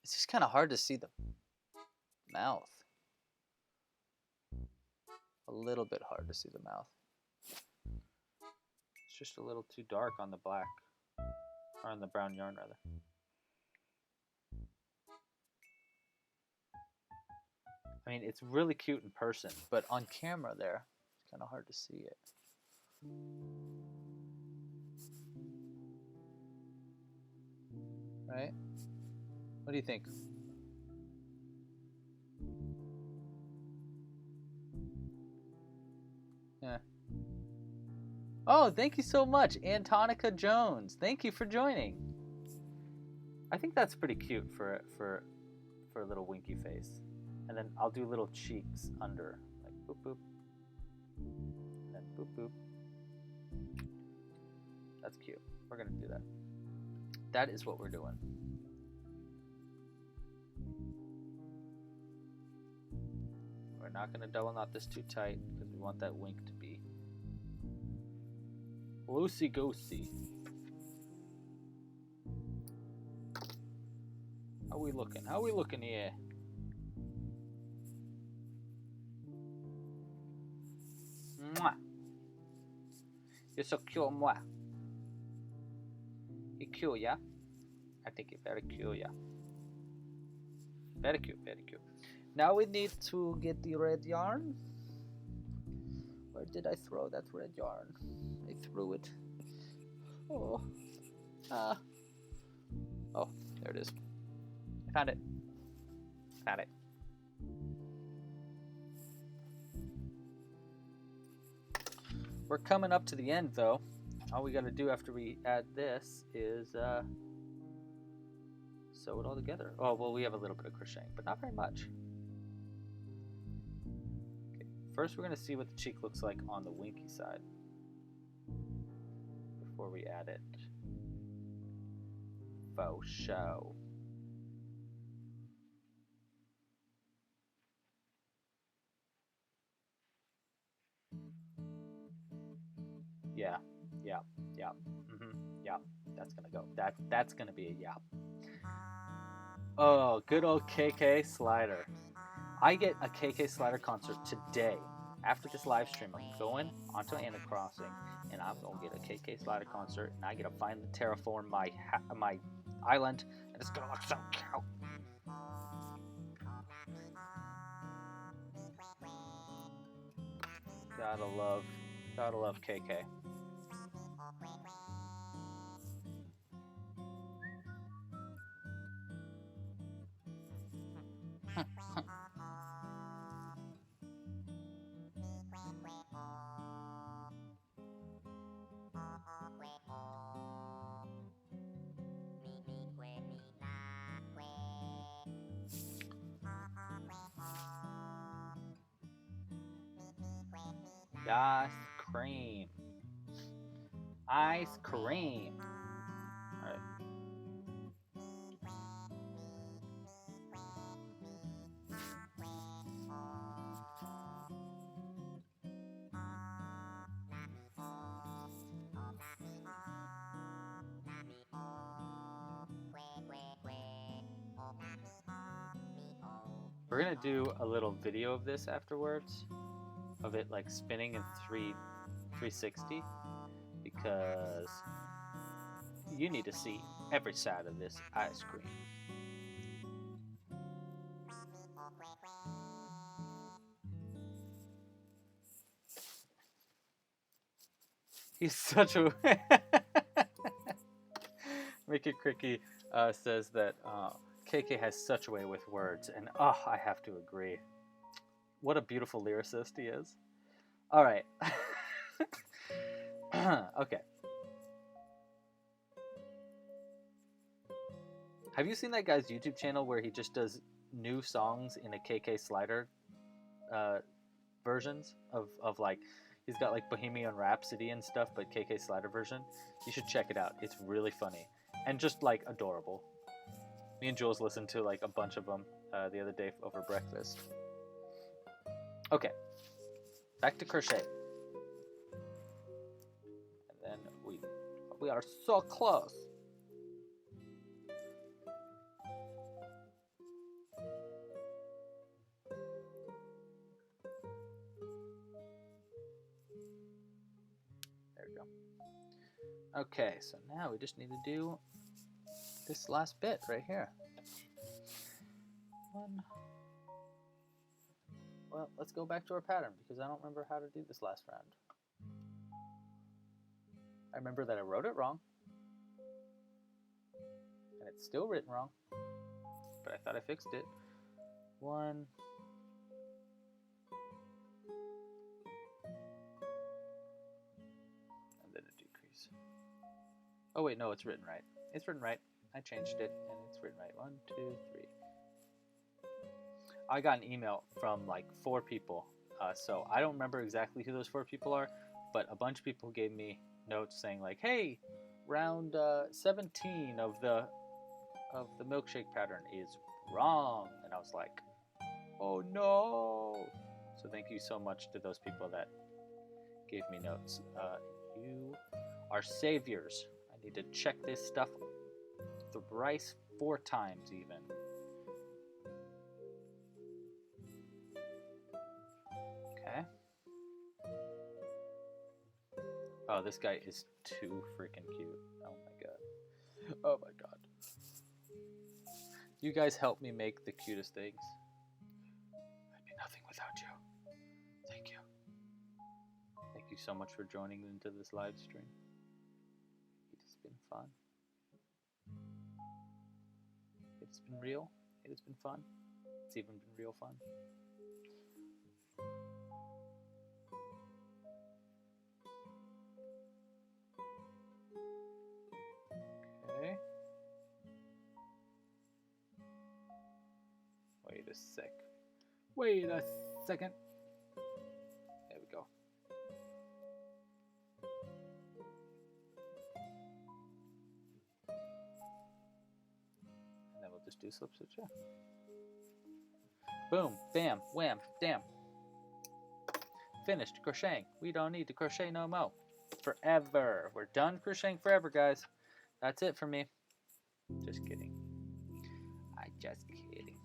It's just kind of hard to see the mouth. A little bit hard to see the mouth. It's just a little too dark on the black, or on the brown yarn rather. I mean, it's really cute in person, but on camera there, it's kind of hard to see it. Right? What do you think? Yeah. Oh, thank you so much, Antonica Jones. Thank you for joining. I think that's pretty cute for a little winky face. And then I'll do little cheeks under, like boop boop, and then boop boop. That's cute. We're gonna do that. That is what we're doing. We're not gonna double knot this too tight because we want that wink to be loosey-goosey. How we looking? How we looking here? Mwah. You're so cute, mwah. You're cute, yeah? I think you're very cute, yeah. Very cute, very cute. Now we need to get the red yarn. Where did I throw that red yarn? I threw it. Oh. Oh, there it is. I found it. Found it. We're coming up to the end, though. All we got to do after we add this is sew it all together. Oh, well, we have a little bit of crocheting, but not very much. Okay. First, we're going to see what the cheek looks like on the winky side before we add it. Faux show. Yeah, yeah, yeah, yeah. That's gonna go. That's gonna be a yeah. Oh, good old KK Slider. I get a KK Slider concert today. After this live stream, I'm going onto Animal Crossing, and I'm gonna get a KK Slider concert, and I get to finally terraform my island, and it's gonna look so cute. Gotta love KK. Ice cream. Ice cream. Alright. We're gonna do a little video of this afterwards, of it like spinning in 360, because you need to see every side of this ice cream. He's such a Mickey Cricky says that KK has such a way with words, and I have to agree. What a beautiful lyricist he is. All right. Okay. Have you seen that guy's YouTube channel where he just does new songs in a KK Slider versions of like, he's got like Bohemian Rhapsody and stuff, but KK Slider version? You should check it out. It's really funny and just like adorable. Me and Jules listened to like a bunch of them the other day over breakfast. Okay, back to crochet. And then we are so close. There we go. Okay, so now we just need to do this last bit right here. Well, let's go back to our pattern because I don't remember how to do this last round. I remember that I wrote it wrong, and it's still written wrong, but I thought I fixed it. 1, things. Oh wait, no, it's written right. It's written right. I changed it and it's written right. 1, 2, 3. I got an email from like 4 people. So I don't remember exactly who those 4 people are, but a bunch of people gave me notes saying like, hey, round 17 of the milkshake pattern is wrong. And I was like, oh no. So thank you so much to those people that gave me notes. You are saviors. I need to check this stuff thrice, 4 times even. Okay. Oh, this guy is too freaking cute. Oh my god. Oh my god. You guys help me make the cutest things. I'd be nothing without you. Thank you. Thank you so much for joining into this live stream. It has been fun. It's been real. It has been fun. It's even been real fun. Okay. Wait a sec. Wait a second. There we go. And then we'll just do slip stitch. Yeah. Boom, bam, wham, damn. Finished crocheting. We don't need to crochet no more. Forever. We're done crocheting forever, guys. That's it for me. Just kidding. I just kidding.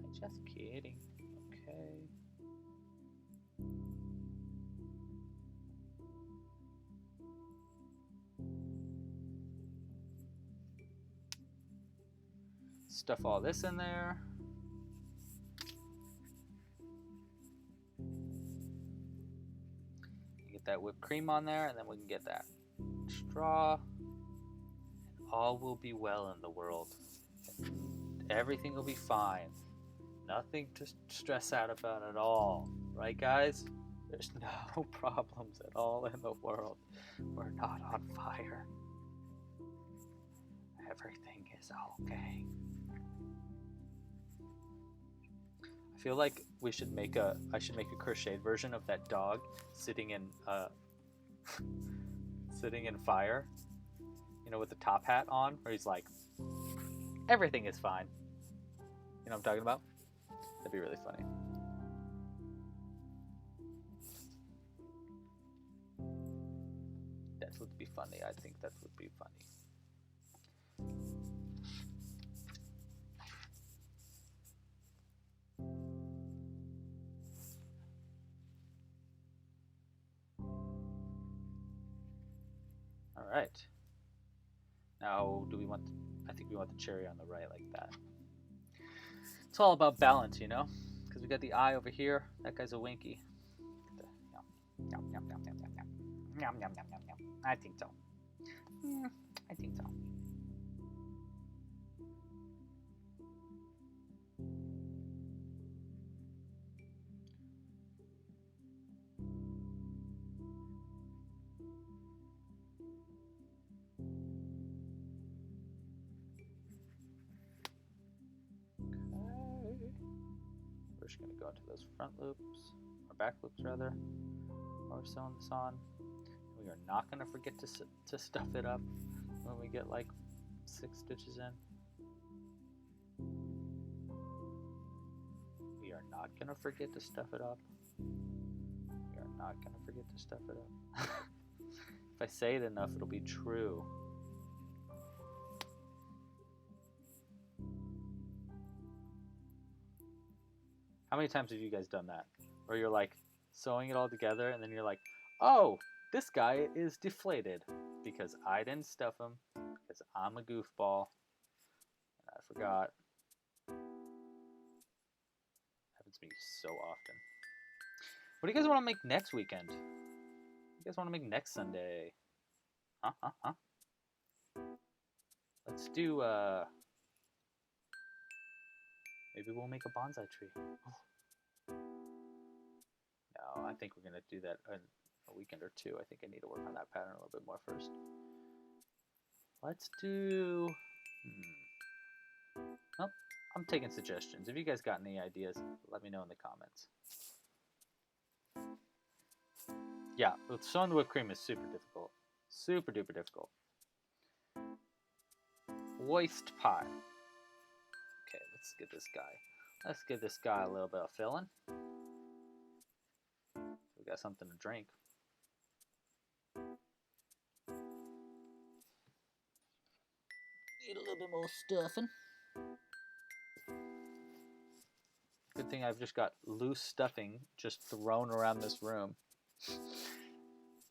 I just kidding. Okay. Stuff all this in there. Get that whipped cream on there, and then we can get that straw. And all will be well in the world. Everything will be fine. Nothing to stress out about at all. Right, guys? There's no problems at all in the world. We're not on fire. Everything is okay. I feel like I should make a crocheted version of that dog sitting in fire, you know, with the top hat on, where he's like, everything is fine. You know what I'm talking about? That'd be really funny. That would be funny. I think that would be funny. All right. Now, I think we want the cherry on the right like that. It's all about balance, you know? Because we got the eye over here. That guy's a Winky. Yum, yum, yum, yum, yum, yum. Yum, yum, yum, yum, yum. I think so. I think so. We're just going to go into those front loops, or back loops rather, while we're sewing this on. We are not going to forget to stuff it up when we get like 6 stitches in. We are not going to forget to stuff it up. We are not going to forget to stuff it up. If I say it enough, it'll be true. How many times have you guys done that? Where you're like sewing it all together and then you're like, oh, this guy is deflated because I didn't stuff him, because I'm a goofball and I forgot. Happens to me so often. What do you guys want to make next weekend? What do you guys want to make next Sunday? Huh? Let's do Maybe we'll make a bonsai tree. No, I think we're going to do that in a weekend or two. I think I need to work on that pattern a little bit more first. Let's do... Oh, I'm taking suggestions. If you guys got any ideas, let me know in the comments. Yeah, with sewing the whipped cream is super difficult. Super duper difficult. Waist pie. Okay, let's give this guy. Let's give this guy a little bit of filling. We got something to drink. Need a little bit more stuffing. Good thing I've just got loose stuffing just thrown around this room.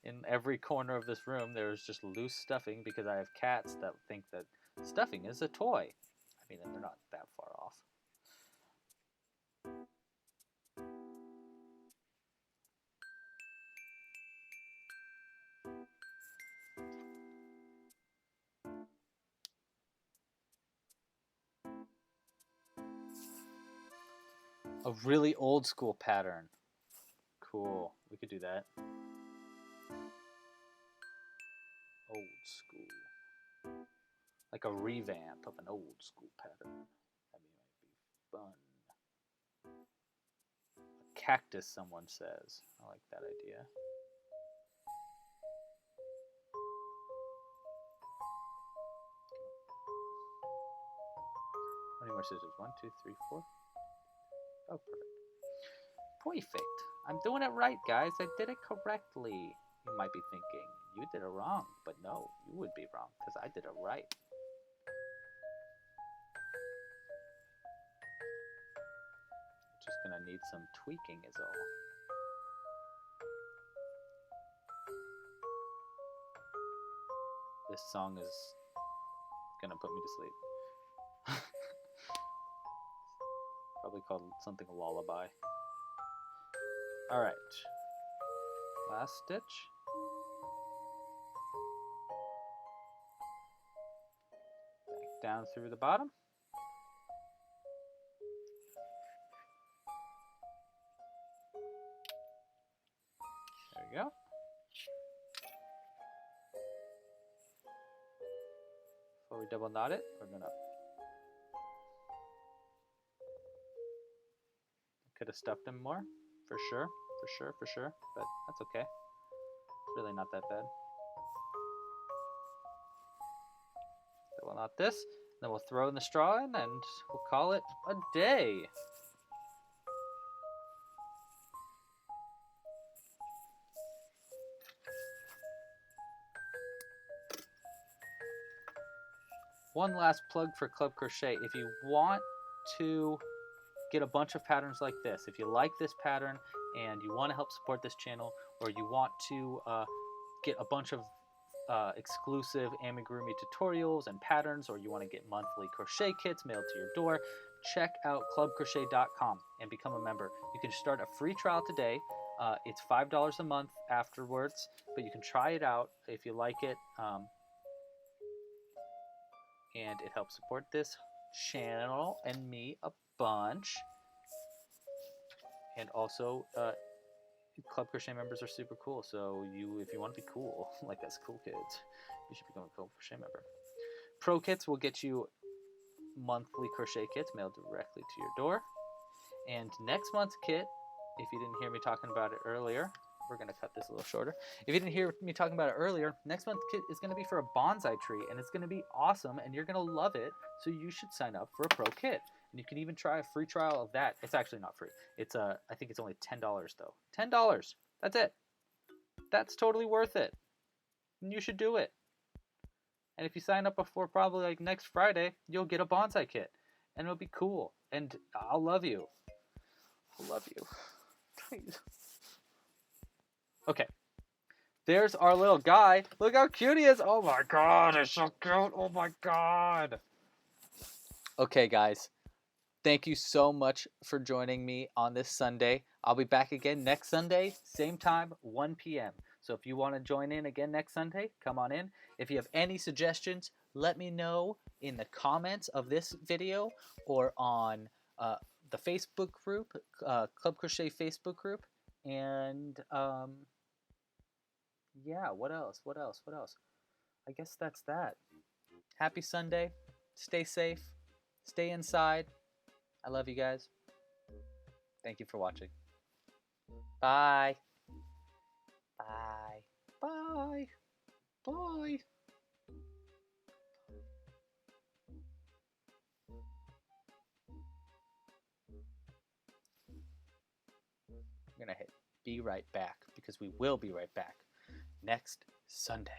In every corner of this room, there's just loose stuffing because I have cats that think that stuffing is a toy. I mean, they're not that far off. A really old school pattern. Cool. We could do that. Old school. Like a revamp of an old school pattern. That might be fun. A cactus, someone says. I like that idea. How many more scissors? 1, 2, 3, 4. Oh, perfect. Perfect. I'm doing it right, guys. I did it correctly. You might be thinking, you did it wrong. But no, you would be wrong because I did it right. Just gonna need some tweaking is all. This song is gonna put me to sleep. Probably called something a lullaby. Alright. Last stitch. Back down through the bottom. There we go. Before we double knot it, we're gonna... Could have stuffed them more, for sure, but that's okay. It's really not that bad. Double knot this, then we'll throw in the straw in, and we'll call it a day. One last plug for Club Crochet. If you want to get a bunch of patterns like this, if you like this pattern and you want to help support this channel, or you want to get a bunch of exclusive amigurumi tutorials and patterns, or you want to get monthly crochet kits mailed to your door, check out clubcrochet.com and become a member. You can start a free trial today. It's $5 a month afterwards, but you can try it out if you like it. And it helps support this channel and me a bunch. And also, Club Crochet members are super cool. So if you want to be cool, like us cool kids, you should become a Club Crochet member. Pro kits will get you monthly crochet kits mailed directly to your door. And next month's kit, if you didn't hear me talking about it earlier, we're going to cut this a little shorter. If you didn't hear me talking about it earlier, next month's kit is going to be for a bonsai tree, and it's going to be awesome, and you're going to love it, so you should sign up for a pro kit. And you can even try a free trial of that. It's actually not free. It's I think it's only $10 though. $10. That's it. That's totally worth it. And you should do it. And if you sign up before probably like next Friday, you'll get a bonsai kit, and it'll be cool. And I'll love you. I'll love you. Please. Okay, there's our little guy. Look how cute he is. Oh my god, he's so cute. Oh my god. Okay, guys. Thank you so much for joining me on this Sunday. I'll be back again next Sunday, same time, 1 p.m. So if you want to join in again next Sunday, come on in. If you have any suggestions, let me know in the comments of this video or on the Facebook group, Club Crochet Facebook group, and yeah, what else? What else? What else? I guess that's that. Happy Sunday. Stay safe. Stay inside. I love you guys. Thank you for watching. Bye. Bye. Bye. Bye. I'm going to hit be right back because we will be right back next Sunday.